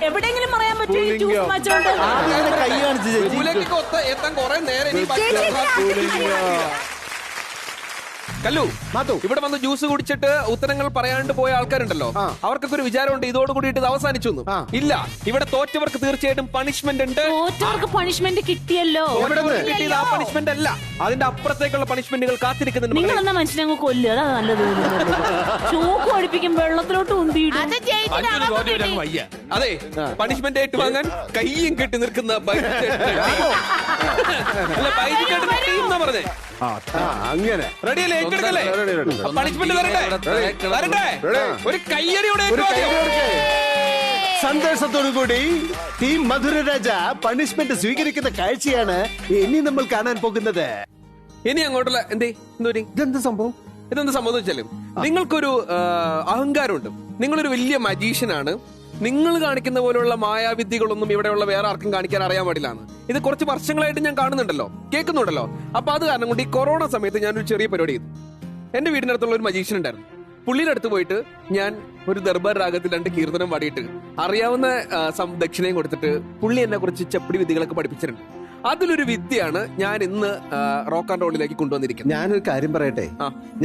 എവിടെയെങ്കിലും പറയാൻ പറ്റുമോ? കൈ കാണിച്ചു ചേച്ചി. മൂലയ്ക്കൊക്കെ എത്താൻ കുറെ നേരം കല്ലു മാധു. ഇവിടെ വന്ന് ജ്യൂസ് കുടിച്ചിട്ട് ഉത്തരങ്ങൾ പറയാണ്ട് പോയ ആൾക്കാരുണ്ടല്ലോ, അവർക്കൊക്കെ ഒരു വിചാരമുണ്ട് ഇതോട് കൂടിയിട്ട് ഇത് അവസാനിച്ചു. ഇല്ല, ഇവിടെ തോറ്റവർക്ക് തീർച്ചയായിട്ടും പണിഷ്മെന്റ് ഉണ്ട്. തോറ്റവർക്ക് പണിഷ്മെന്റ് കിട്ടിയല്ലോ. എവിടെ നിന്ന് കിട്ടിയത് ആ പണിഷ്മെന്റ് അല്ല, അതിന്റെ അപ്പുറത്തേക്കുള്ള പണിഷ്മെന്റുകൾ കാത്തിരിക്കുന്നുണ്ട്. നിങ്ങൾ എന്നാ മനുഷ്യനെ കൊല്ലുക, അതാ നല്ലത്. ചോക്ക് പഠിപ്പിക്കും, വെള്ളത്തിലോട്ട് ഉന്തിയിടും. അതെ, പണിഷ്മെന്റ് ഏറ്റുവാങ്ങാൻ കയ്യും കെട്ടി നിൽക്കുന്ന പറഞ്ഞേ. അങ്ങനെ റെഡിയല്ലേ? ഏറ്റെടുക്കല്ലേ? പണിഷ്മെന്റ് തരട്ടെ? ഒരു കയ്യടിയോടെ സന്തോഷത്തോടു കൂടി ടീം മധുരരാജ പണിഷ്മെന്റ് സ്വീകരിക്കുന്ന കാഴ്ചയാണ് ഇനി നമ്മൾ കാണാൻ പോകുന്നത്. ഇനി അങ്ങോട്ടുള്ള ഇതെന്ത് സംഭവം? ഇതെന്ത് സംഭവം വെച്ചാലും നിങ്ങൾക്കൊരു അഹങ്കാരമുണ്ട്. നിങ്ങളൊരു വലിയ മജീഷ്യനാണ്. നിങ്ങൾ കാണിക്കുന്ന പോലുള്ള മായാവിദ്യകളൊന്നും ഇവിടെയുള്ള വേറെ ആർക്കും കാണിക്കാൻ അറിയാൻ പാടില്ലാന്ന് ഇത് കുറച്ച് വർഷങ്ങളായിട്ട് ഞാൻ കാണുന്നുണ്ടല്ലോ, കേൾക്കുന്നുണ്ടല്ലോ. അപ്പൊ അത് കാരണം കൊണ്ട് ഈ കൊറോണ സമയത്ത് ഞാനൊരു ചെറിയ പരിപാടി ചെയ്തു. എന്റെ വീടിന്റെ അടുത്തുള്ള ഒരു മജീഷ്യൻ ഉണ്ടായിരുന്നു. പുള്ളിയുടെ അടുത്ത് പോയിട്ട് ഞാൻ ഒരു ദർബാർ രാഗത്തിൽ 2 കീർത്തനം പാടിയിട്ട് അറിയാവുന്ന ദക്ഷിണയും കൊടുത്തിട്ട് പുള്ളി എന്നെ കുറച്ച് ചെപ്പടി വിദ്യകളൊക്കെ പഠിപ്പിച്ചിട്ടുണ്ട്. അതിലൊരു വിദ്യയാണ് ഞാൻ ഇന്ന് റോക്ക് ആൻഡ് റോളിലേക്ക് കൊണ്ടുവന്നിരിക്കുന്നത്. ഞാനൊരു കാര്യം പറയട്ടെ.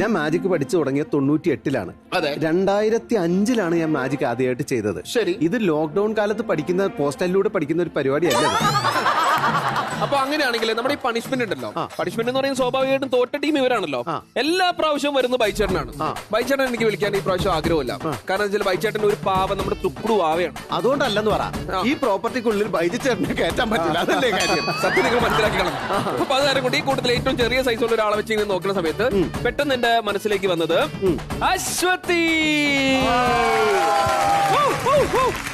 ഞാൻ മാജിക് പഠിച്ചു തുടങ്ങിയത് 98-ലാണ്. അതെ. 2005-ലാണ് ഞാൻ മാജിക് ആദ്യമായിട്ട് ചെയ്തത്. ശരി. ഇത് ലോക്ക്ഡൌൺ കാലത്ത് പഠിക്കുന്ന പോസ്റ്റലിലൂടെ പഠിക്കുന്ന ഒരു പരിപാടിയല്ല. അപ്പൊ അങ്ങനെയാണെങ്കിൽ നമ്മുടെ ഈ പണിഷ്മെന്റ് ഉണ്ടല്ലോ, പണിഷ്മെന്റ് എന്ന് പറയുന്നത് സ്വാഭാവികമായിട്ടും തോറ്റ ടീം ഇവരാണല്ലോ. എല്ലാ പ്രാവശ്യവും വരുന്ന ബൈച്ചേട്ടനാണ്. ബൈച്ചേട്ടൻ എനിക്ക് വിളിക്കാൻ ഈ പ്രാവശ്യം ആഗ്രഹമില്ല. കാരണം വെച്ചാൽ ബൈച്ചേട്ടൻ ഒരു പാവ നമ്മുടെ തുക്കുടു ആവയാണ്. അതുകൊണ്ടല്ലെന്ന് പറ, ഈ പ്രോപ്പർട്ടിക്കുള്ളിൽ ബൈച്ചേട്ടനെ കയറ്റാൻ പറ്റില്ല. അതല്ലേ കാര്യം. സത്യം നിങ്ങൾ മനസ്സിലാക്കണം. അപ്പൊ അത് കാരണം കൊണ്ട് ഈ കൂട്ടത്തിൽ ഏറ്റവും ചെറിയ സൈസുള്ള ഒരാളെ വെച്ച് ഇങ്ങനെ നോക്കുന്ന സമയത്ത് പെട്ടെന്ന് എന്റെ മനസ്സിലേക്ക് വന്നത് അശ്വതി.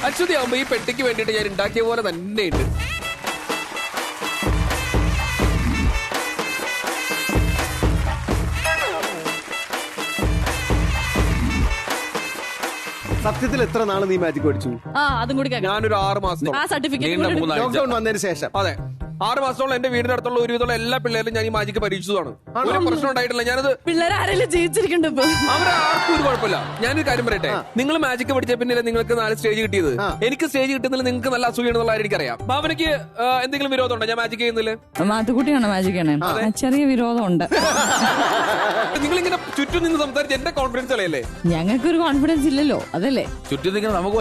അശ്വതി ആവുമ്പോ ഈ പെട്ടിക്ക് വേണ്ടിയിട്ട് ഞാൻ ഉണ്ടാക്കിയ പോലെ തന്നെയുണ്ട്. സത്യത്തിൽ എത്ര നാള് നീ മാജിക് പഠിച്ചു? അതും കൂടി ഞാനൊരു 6 മാസം. ആ സർട്ടിഫിക്കറ്റ് ലോക്ക്ഡൌൺ വന്നതിന് ശേഷം. അതെ, 6 മാസത്തോളം എന്റെ വീടിന്റെ അടുത്തുള്ള ഒരുവിധമുള്ള എല്ലാ പിള്ളേരും ഞാൻ ഈ മാജിക്ക് പരീക്ഷിച്ചതാണ്. ഒരു പ്രശ്നം ഉണ്ടായിട്ടില്ല. ഞാനത് പിള്ളേരെ ആരെങ്കിലും ജീവിച്ചിരിക്കണ്ടോ? അവരാർക്കും ഒരു കുഴപ്പമില്ല. ഞാനൊരു കാര്യം പറയട്ടെ, നിങ്ങൾ മാജിക്ക് പഠിച്ച പിന്നെ നിങ്ങൾക്ക് 4 സ്റ്റേജ് കിട്ടിയത്. എനിക്ക് സ്റ്റേജ് കിട്ടുന്നില്ല, നിങ്ങൾക്ക് നല്ല അസൂയാണെന്നുള്ള എനിക്കറിയാം. ഭാവനയ്ക്ക് എന്തെങ്കിലും വിരോധം ഉണ്ടോ ഞാൻ മാജിക് ചെയ്യുന്നില്ല? മാത്തുക്കുട്ടിയാണോ മാജിക് ചെയ്യണേ? ചെറിയ വിരോധമുണ്ട്. നിങ്ങളിങ്ങനെ ചുറ്റും നിന്ന് സംസാരിച്ച് എന്റെ കോൺഫിഡൻസ് കളയല്ലേ? ഞങ്ങൾക്കൊരു കോൺഫിഡൻസ് ഇല്ലല്ലോ, അതല്ലേ? ചുറ്റും നിൽക്കുന്ന നമുക്ക്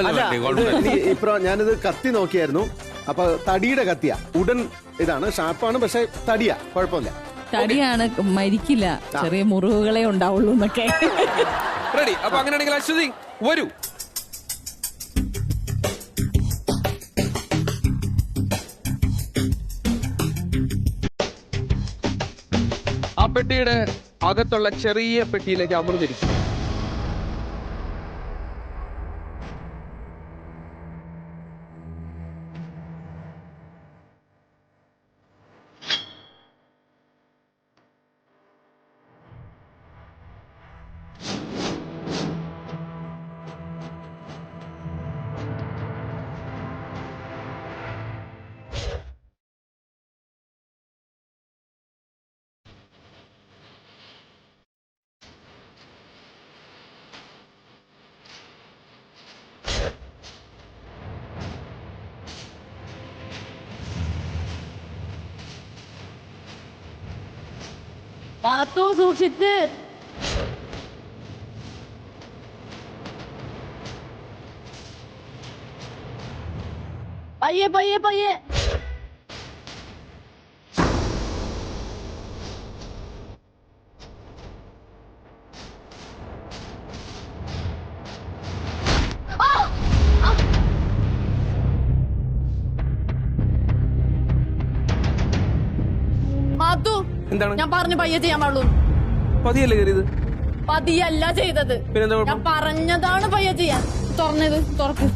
ഞാനിത് കത്തി നോക്കിയായിരുന്നു. അപ്പൊ തടിയുടെ കത്തിയ ഉടൻ ഇതാണ്, ഷാർപ്പാണ്, പക്ഷെ തടിയാ, കുഴപ്പമില്ല. തടിയാണ്, മരിക്കില്ല, ചെറിയ മുറിവുകളെ ഉണ്ടാവുള്ളൂ എന്നൊക്കെ. റെഡി? അപ്പൊ അങ്ങനെയാണെങ്കിൽ അശ്വതി വരൂ. ആ പെട്ടിയുടെ അകത്തുള്ള ചെറിയ പെട്ടിയിലേക്ക് അമർന്നിരിക്കും. പാത്തു സൂക്ഷിച്ച്. പയ്യെ പയ്യെ പയ്യെ. മാത്തു, എന്താണ്? ഞാൻ പറഞ്ഞു പയ്യെ ചെയ്യാൻ പാടുള്ളൂ. പതിയല്ലേ കയറിയത്? പതിയല്ല ചെയ്തത്, പിന്നെന്താ ഞാൻ പറഞ്ഞതാണ് പയ്യെ ചെയ്യാൻ. തുറന്നത് തുറക്ക്.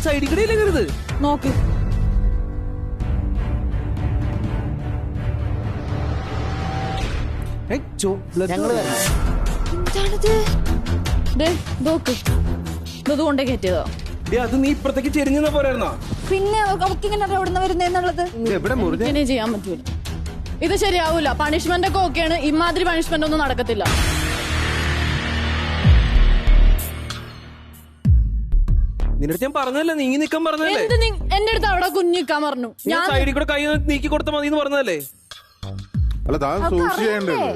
സൈഡിൽ കൂടെയല്ലേ കയറിയത്? നോക്ക്. നോക്ക്, ഇത് കൊണ്ടേ കയറ്റിയതോ? അത് നീ ഇപ്പുറത്തേക്ക് ചെരിഞ്ഞ പോരായിരുന്നോ? പിന്നെ അവക്കിങ്ങനെ എവിടുന്ന് വരുന്നെന്നുള്ളത് ഇങ്ങനെ ചെയ്യാൻ പറ്റൂല. ഇത് ശരിയാവൂല. പണിഷ്മെന്റ് ഒക്കെ ഓക്കെയാണ്, ഇമാതിരി പണിഷ്മെന്റ് ഒന്നും നടക്കത്തില്ല. നിന്റെ ഞാൻ പറഞ്ഞതല്ലേ, നീങ്ങി നിക്കാൻ പറഞ്ഞതല്ലേ? എന്റെ അടുത്ത് അവിടെ കുഞ്ഞിക്കാൻ പറഞ്ഞു. ഞാൻ സൈഡിൽ കൂടെ കൈ നീക്കി കൊടുത്താൽ മതി എന്ന് പറഞ്ഞതല്ലേ? അല്ല, താൻ സൂക്ഷിക്കേണ്ടത്.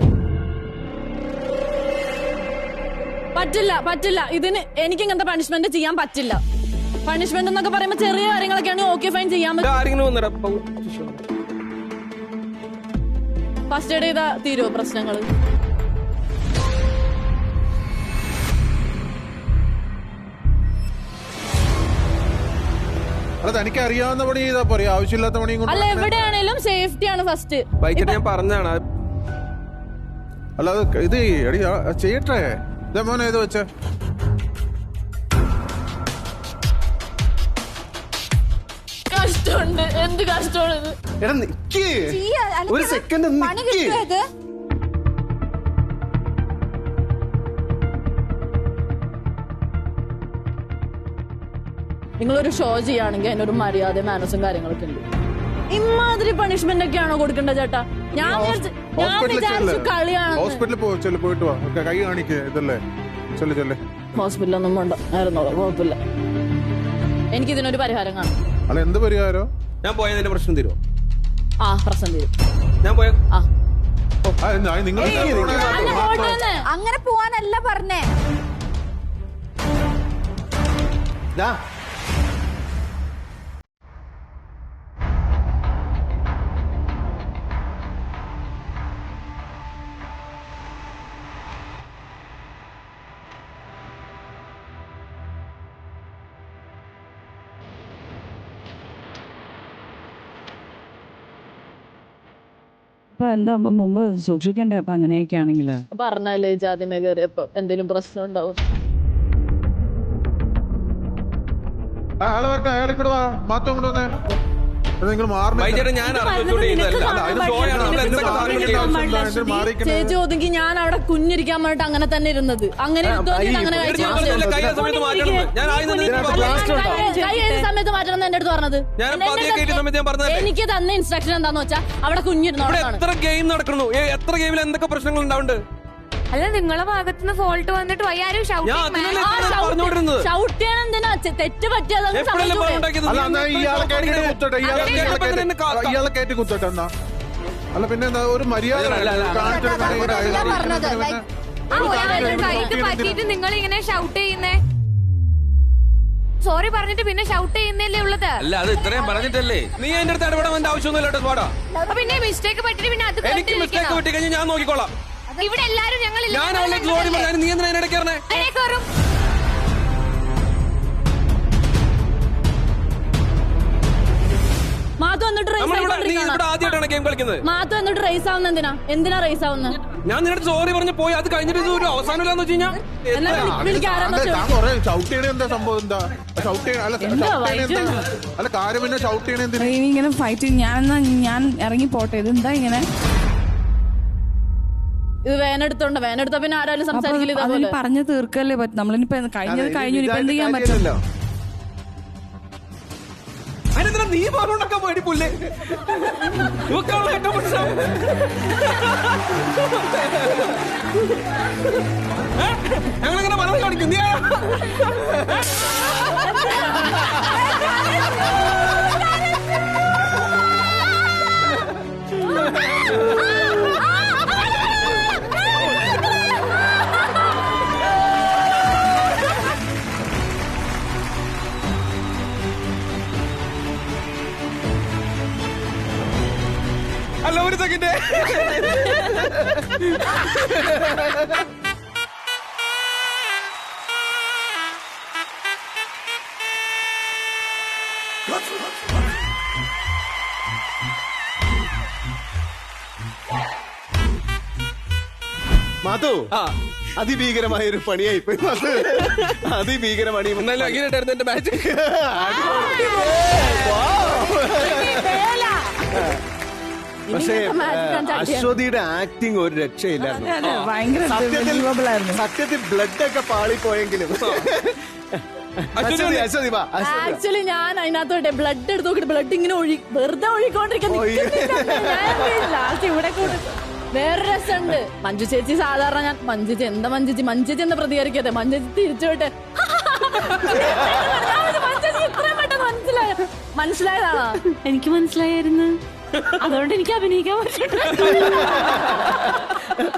പറ്റില്ല പറ്റില്ല, ഇതിന് എനിക്ക് ഇങ്ങനത്തെ പണിഷ്മെന്റ് ചെയ്യാൻ പറ്റില്ല. പണിഷ്മെന്റ് എന്നൊക്കെ പറയുമ്പോ ചെറിയ കാര്യങ്ങളൊക്കെയാണ് ഓക്കെ ഫൈൻ ചെയ്യാൻ പറ്റും. ഫസ്റ്റ് എയ്ഡ് ചെയ്താ തീരുവോ പ്രശ്നങ്ങള്? അല്ല, തനിക്ക് അറിയാവുന്ന പണി ചെയ്താ പോരെ, ആവശ്യമില്ലാത്ത പണി. അല്ല, എവിടെയാണേലും സേഫ്റ്റി ആണ് ഫസ്റ്റ്. ഞാൻ പറഞ്ഞാണ്. അല്ലാതെ ഇത് എടി ചെയ്യട്ടെ. ഇതാ മോനെ, ഇത് വെച്ച കഷ്ടമുണ്ട്. എന്ത് കഷ്ടമാണ് ഇത്. എടാ നിക്ക്, ഒരു സെക്കൻഡ് നിക്ക്. നിങ്ങളൊരു ഷോ ചെയ്യുകയാണെങ്കിൽ അതിനൊരു മര്യാദ മാനസും കാര്യങ്ങളൊക്കെ ഉണ്ട്. ഇമാതിരി പണിഷ്മെന്റ് ഒക്കെയാണോ കൊടുക്കേണ്ടത് ചേട്ടാ? ഞാൻ വിചാരിച്ചു കളിയാണ്. ഹോസ്പിറ്റലിൽ പോയിട്ട് വാ, കൈ കാണിക്കേ. ഇതല്ലേ, ചെല്ല് ചെല്ല്. ഹോസ്പിറ്റലൊന്നും വേണ്ട, നേരുന്നോളാം, കുഴപ്പമില്ല. എനിക്കിതിനൊരു പരിഹാരം കാണും. അല്ല, എന്ത് പരിഹാരം? ഞാൻ പോയതിന്റെ പ്രശ്നം തീരുമോ? ആ, പ്രശ്നം തീരും. ഞാൻ പോയ നിങ്ങൾ അങ്ങനെ പോവാനല്ല പറഞ്ഞേ. എന്താ മുമ്പ് സൂക്ഷിക്കണ്ടേ? അപ്പൊ അങ്ങനെയൊക്കെ ആണെങ്കിൽ പറഞ്ഞല്ലേ ജാതിമേ കയറിയപ്പോ എന്തെങ്കിലും പ്രശ്നം ഉണ്ടാവും. അയാളെ വരട്ടെ, അയാളെ കൂടെ വാ, മാറ്റം കൊണ്ടുവന്നേ. നിങ്ങൾ ചേച്ചി ഒതുങ്ങി ഞാൻ അവിടെ കുഞ്ഞിരിക്കാൻ പറഞ്ഞിട്ട് അങ്ങനെ തന്നെ ഇരുന്നത്. അങ്ങനെ സമയത്ത് മാറ്റണം എന്ന് എന്റെ അടുത്ത് പറഞ്ഞത്. എനിക്ക് തന്ന ഇൻസ്ട്രക്ഷൻ എന്താന്ന് വെച്ചാ അവിടെ കുഞ്ഞിരുന്നോളാണ്. എത്ര ഗെയിം നടക്കുന്നു, എത്ര ഗെയിമിൽ എന്തൊക്കെ പ്രശ്നങ്ങൾ ഉണ്ടാവുന്നുണ്ട്. അല്ല, നിങ്ങളെ ഭാഗത്തുനിന്ന് ഫോൾട്ട് വന്നിട്ട് വയ്യാരും ഷൗട്ട് ചെയ്യണം. എന്തിനാ തെറ്റ് പറ്റിയത്? ഇയാളെ കയറ്റി കുത്തട്ടെ എന്നാ. അല്ല, പിന്നെ എന്താ ഒരു മര്യാദ പറ്റിയിട്ട് നിങ്ങൾ ഇങ്ങനെ ഷൗട്ട് ചെയ്യുന്നേ? സോറി പറഞ്ഞിട്ട് പിന്നെ ഷൗട്ട് ചെയ്യുന്നല്ലേ ഉള്ളത്. അല്ല അത് ഇത്രയും പറഞ്ഞിട്ടല്ലേ. നീ എന്റെ അടുത്ത് ഇടപെടാൻ ആവശ്യമൊന്നുമില്ല പാടാ. അപ്പൊ പിന്നെ മിസ്റ്റേക്ക് പറ്റിട്ട് പിന്നെ അത് എനിക്ക് മിസ്റ്റേക്ക് പറ്റി കഴിഞ്ഞാൽ ഞാൻ നോക്കിക്കോളാം. ഇവിടെ എല്ലാരും ഞങ്ങൾ ഞാൻ അവളെ സോറി പറഞ്ഞാൽ നീ എന്തിനാ ഇടയ്ക്ക് പറഞ്ഞേ? മാത്തു എന്നിട്ട് ആദ്യമായിട്ടാണ് ഗെയിം കളിക്കുന്നത്. മാത്തു എന്നിട്ട് റേസ് ആവുന്ന എന്തിനാ റേസ് ആവുന്നത്? ഞാൻ നിന്റെ സോറി പറഞ്ഞു പോയി, അത് കഴിഞ്ഞിട്ട് ഒരു അവസാനമില്ലാന്ന് വെച്ച് കഴിഞ്ഞാൽ ഷൗട്ട് ചെയ്യണ എന്താ സംഭവം? എന്താ ഷൗട്ട് ചെയ്യണ? അല്ല കാര്യം പിന്നെ ഷൗട്ട് ചെയ്യണ എന്തിനാ? ഇങ്ങനെ ഫൈറ്റ് ഞാൻ ഇറങ്ങി പോട്ടെ, ഇതെന്താ ഇങ്ങനെ? ഇത് വേനെടുത്തോണ്ട വേനെടുത്ത പിന്നെ ആരാലും സംസാരിക്കില്ല. അതിന് പറഞ്ഞു തീർക്കല്ലേ പറ്റും. നമ്മളിപ്പോ കഴിഞ്ഞത് കഴിഞ്ഞു, ഇപ്പൊ എന്ത് ചെയ്യാൻ പറ്റില്ലല്ലോ. അതിനെന്തിനാ നീ പറഞ്ഞോണ്ടൊക്കെ പോയി പുല്ലേ? ഞങ്ങളിങ്ങനെ പറഞ്ഞു കാണിക്കും. നീ അല്ല ഒരു സെക്കൻഡ്. മാധു, അതിഭീകരമായ ഒരു പണിയായി പോയി. അതിഭീകര പണി. എന്നാലും എങ്ങനെയായിരുന്നു എന്റെ മാച്ച്? പക്ഷേ അശ്വതിയുടെ ആക്ടിങ് ഒരു രക്ഷയില്ലായിരുന്നു. സത്യത്തിൽ ബ്ലഡ് ഒക്കെ പാളിപ്പോയെങ്കിലും. ആക്ച്വലി ഞാൻ അതിനകത്തോട്ടെ ബ്ലഡ് എടുത്ത് നോക്കിട്ട് ബ്ലഡ് ഇങ്ങനെ വെറുതെ ഒഴിക്കൊണ്ടിരിക്കുന്നു. ഇവിടെ വേറെ രസമുണ്ട്. മഞ്ജു ചേച്ചി സാധാരണ ഞാൻ മഞ്ജുചേച്ചി എന്താ മഞ്ജുചേച്ചി എന്താ പ്രതികരിക്കാതെ മഞ്ജുചേച്ചി തിരിച്ചുവിട്ട് ഇത്രയും പെട്ടെന്ന് മനസ്സിലായതാണോ? എനിക്ക് മനസ്സിലായിരുന്നു, അതുകൊണ്ട് എനിക്ക് അഭിനയിക്കാൻ പറ്റില്ല.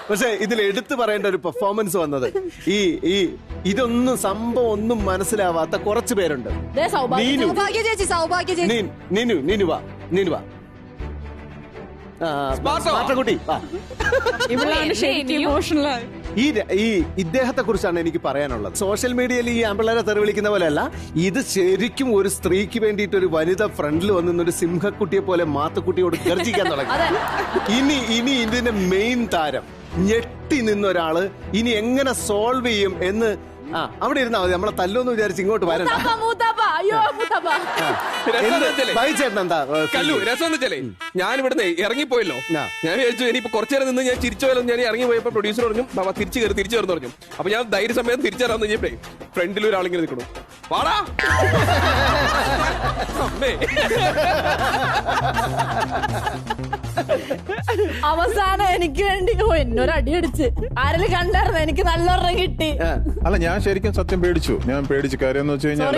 പക്ഷെ ഇതിൽ എടുത്തു പറയേണ്ട ഒരു പെർഫോമൻസ് വന്നത് ഇതൊന്നും സംഭവം ഒന്നും മനസ്സിലാവാത്ത കുറച്ചു പേരുണ്ട്. നീനുവാ കുട്ടി, ഈ ഇദ്ദേഹത്തെ കുറിച്ചാണ് എനിക്ക് പറയാനുള്ളത്. സോഷ്യൽ മീഡിയയിൽ ഈ ആമ്പിള്ളേരെ തെറി വിളിക്കുന്ന പോലെയല്ല, ഇത് ശരിക്കും ഒരു സ്ത്രീക്ക് വേണ്ടിയിട്ട് ഒരു വനിത ഫ്രണ്ടിൽ വന്നൊരു സിംഹക്കുട്ടിയെ പോലെ മാത്തുക്കുട്ടിയോട് ഗർജിക്കാൻ തുടങ്ങി. ഇനി ഇതിന്റെ മെയിൻ താരം ഞെട്ടി നിന്നൊരാള് ഇനി എങ്ങനെ സോൾവ് ചെയ്യും എന്ന് അവിടെ ഇരുന്നാ മതി. നമ്മളെ തല്ലോന്ന് വിചാരിച്ച് ഇങ്ങോട്ട് വരണ്ട. ചേട്ടൻ എന്താ രസം വെച്ചാലേ ഞാൻ ഇവിടുന്ന് ഇറങ്ങിപ്പോയല്ലോ. ഞാൻ വിചാരിച്ചു ഇനിയിപ്പോ കുറച്ചു നേരം നിന്ന് ഞാൻ തിരിച്ചു പോയാലും. ഞാൻ ഇറങ്ങി പോയപ്പോ പ്രൊഡ്യൂസർ പറഞ്ഞു ബാബാ തിരിച്ചു കയറി പറഞ്ഞു. അപ്പൊ ഞാൻ ധൈര്യസമയം തിരിച്ചറിയാന്ന് കഴിഞ്ഞപ്പോ ഫ്രണ്ടിൽ ഒരാളിങ്ങനെ നിൽക്കണു. വാടാ അവസാനം എനിക്ക് വേണ്ടി എന്നൊരു അടിയടിച്ച് ആരെങ്കിലും കണ്ടായിരുന്നു. എനിക്ക് നല്ലൊരെണ്ണം കിട്ടി. അല്ല ഞാൻ ശരിക്കും സത്യം പേടിച്ചു. ഞാൻ പേടിച്ച് കാര്യം എന്ന് വെച്ച് കഴിഞ്ഞാൽ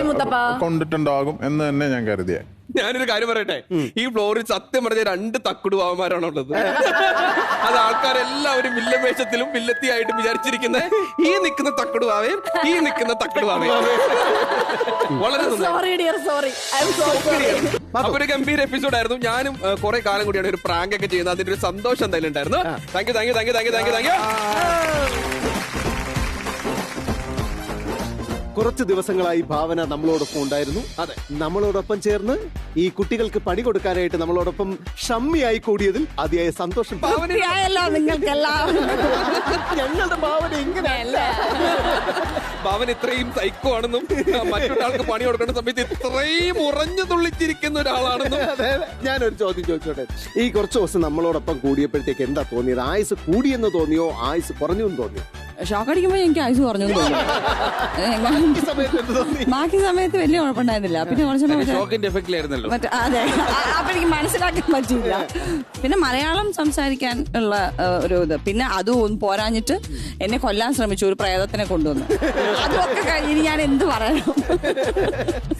കൊണ്ടിട്ടുണ്ടാകും എന്ന് തന്നെ ഞാൻ കരുതിയ. ഞാനൊരു കാര്യം പറയട്ടെ, ഈ ഫ്ലോറിൽ സത്യം പറഞ്ഞ 2 തക്കുടുവാന്മാരാണുള്ളത്. അത് ആൾക്കാരെല്ലാവരും വില്ലവേഷത്തിലും വില്ലത്തിയായിട്ടും വിചാരിച്ചിരിക്കുന്നത് ഈ നിൽക്കുന്ന തക്കുടുവാവേയും ഈ നിൽക്കുന്ന തക്കുടുവാവേയും. വളരെ അപ്പൊ ഒരു ഗംഭീര എപ്പിസോഡായിരുന്നു. ഞാനും കുറെ കാലം കൂടിയാണ് ഒരു പ്രാങ്ക് ഒക്കെ ചെയ്യുന്നത്. അതിന്റെ ഒരു സന്തോഷം എന്തായാലും ഉണ്ടായിരുന്നു. Thank you. കുറച്ച് ദിവസങ്ങളായി ഭാവന നമ്മളോടൊപ്പം ഉണ്ടായിരുന്നു. അതെ, നമ്മളോടൊപ്പം ചേർന്ന് ഈ കുട്ടികൾക്ക് പണി കൊടുക്കാനായിട്ട് നമ്മളോടൊപ്പം ഷമ്മിയായി കൂടിയതിൽ അതിയായ സന്തോഷം. ഞങ്ങളുടെ ഭാവന ഇങ്ങനെയല്ല. ഭാവന ഇത്രയും സൈക്കോ ആണെന്നും മറ്റൊരാൾക്ക് പണി കൊടുക്കേണ്ട സമയത്ത് ഇത്രയും ഉറഞ്ഞു തുള്ളിച്ചിരിക്കുന്ന ഒരാളാണെന്നും. ഞാനൊരു ചോദ്യം ചോദിച്ചോട്ടെ, ഈ കുറച്ച് ദിവസം നമ്മളോടൊപ്പം കൂടിയപ്പോഴത്തേക്ക് എന്താ തോന്നിയത്? ആയുസ് കൂടിയെന്ന് തോന്നിയോ ആയുസ് കുറഞ്ഞു തോന്നിയോ? ഷോക്ക് അടിക്കുമ്പോ എനിക്ക് ആയുസ് കുറഞ്ഞു തോന്നി. ബാക്കി സമയത്ത് വലിയ കുഴപ്പമുണ്ടായിരുന്നില്ല. പിന്നെ അതെ, അപ്പൊ എനിക്ക് മനസ്സിലാക്കാൻ പറ്റില്ല. പിന്നെ മലയാളം സംസാരിക്കാൻ ഉള്ള ഒരു ഇത്, പിന്നെ അതും പോരാഞ്ഞിട്ട് എന്നെ കൊല്ലാൻ ശ്രമിച്ചു ഒരു പ്രേതത്തിനെ കൊണ്ടുവന്ന്. അതൊക്കെ കഴിഞ്ഞ് ഞാൻ എന്ത് പറയണം?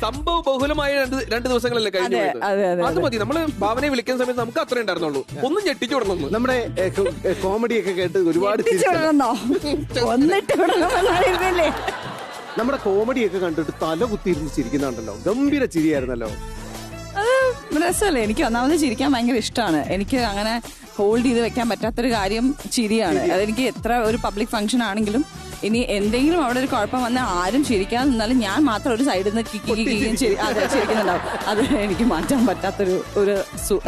സംഭവ ബഹുലമായ 2 ദിവസങ്ങളല്ലേ കഴിഞ്ഞു. അത് മതി. നമ്മള് ഭാവനയെ വിളിക്കുന്ന സമയത്ത് നമുക്ക് അത്രേ ഉണ്ടായിരുന്നുള്ളൂ. ഒന്നും ഞെട്ടിച്ചു തുടങ്ങുന്നു. നമ്മുടെ കോമഡിയൊക്കെ കേട്ട് ഒരുപാട് ഒന്നിട്ട് വിടണമെന്നായിരുന്നില്ലേ? നമ്മുടെ കോമഡിയൊക്കെ കണ്ടിട്ട് തല കുത്തിയിരുന്ന് ചിരിക്കുന്നുണ്ടല്ലോ, ഗംഭീര ചിരിയായിരുന്നല്ലോ. അത് രസമല്ലേ? എനിക്ക് ഒന്നാമത് ചിരിക്കാൻ ഭയങ്കര ഇഷ്ടമാണ്. എനിക്ക് അങ്ങനെ ഹോൾഡ് ചെയ്ത് വെക്കാൻ പറ്റാത്തൊരു കാര്യം ചിരിയാണ്. അതെനിക്ക് എത്ര ഒരു പബ്ലിക് ഫംഗ്ഷൻ ആണെങ്കിലും ഇനി എന്തെങ്കിലും അവിടെ ഒരു കുഴപ്പം വന്നാൽ ആരും ചിരിക്കാതെ നിന്നാലും ഞാൻ മാത്രം ഒരു സൈഡിൽ നിന്ന് ചിരിക്കുന്നുണ്ടാവും. അത് എനിക്ക് മാറ്റാൻ പറ്റാത്തൊരു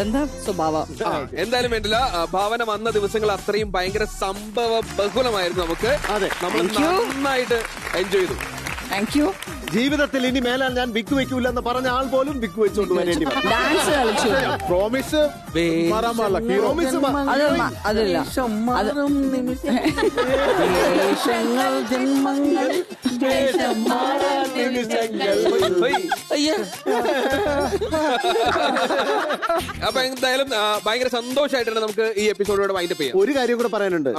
എന്താ സ്വഭാവം. എന്തായാലും വേണ്ടില്ല, ഭാവന വന്ന ദിവസങ്ങൾ അത്രയും ഭയങ്കര സംഭവ ബഹുലമായിരുന്നു. നമുക്ക് നമ്മൾ നന്നായിട്ട് എൻജോയ് ചെയ്തു. Thank you. ജീവിതത്തിൽ ഇനി മേലാൽ ഞാൻ വിഗ് വെക്കൂല എന്ന് പറഞ്ഞ ആൾ പോലും വിഗ് വെച്ചുകൊണ്ട് വരേണ്ടി വന്നു. ഡാൻസ് കളിച്ചു. പ്രോമിസ് അതല്ല അപ്പൊ എന്തായാലും ഭയങ്കര സന്തോഷമായിട്ടാണ് നമുക്ക് ഈ എപ്പിസോഡോടെ വൈൻഡപ്പ് ചെയ്യാം. ഒരു കാര്യം കൂടെ പറയാനുണ്ട്,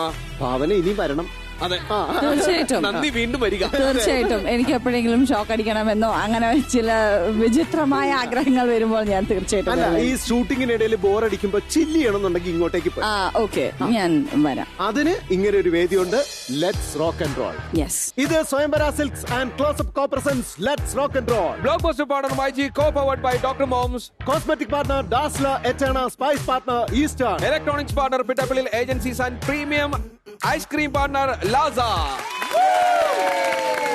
ഭാവന ഇനിയും വരണം. അതെ, തീർച്ചയായിട്ടും. നന്ദി, വീണ്ടും വരിക. തീർച്ചയായിട്ടും. എനിക്ക് എപ്പോഴെങ്കിലും ഷോക്ക് അടിക്കണമെന്നോ അങ്ങനെ ചില വിചിത്രമായ ആഗ്രഹങ്ങൾ വരുമ്പോൾ ഞാൻ തീർച്ചയായിട്ടും അല്ല, ഈ ഷൂട്ടിങ്ങിനിടയിൽ ബോർ അടിക്കുമ്പോ ചില്ല് ചെയ്യണമെന്നുണ്ടെങ്കിൽ ഇങ്ങോട്ടേക്ക് പോയി. ഓക്കെ, ഞാൻ വരാം. അതിന് ഇങ്ങനെ ഒരു വേദിയുണ്ട്, let's rock and roll. Yes, ഇത് Swayamvara Silks and Closeup copresents let's rock and roll. Blockbuster partner YG, co-powered by Dr. Moms, cosmetic partner ഡാസ്ല, എറ്റേണ, spice partner Eastern, electronics partner Pittapalil Agencies and premium ice cream partner Laza.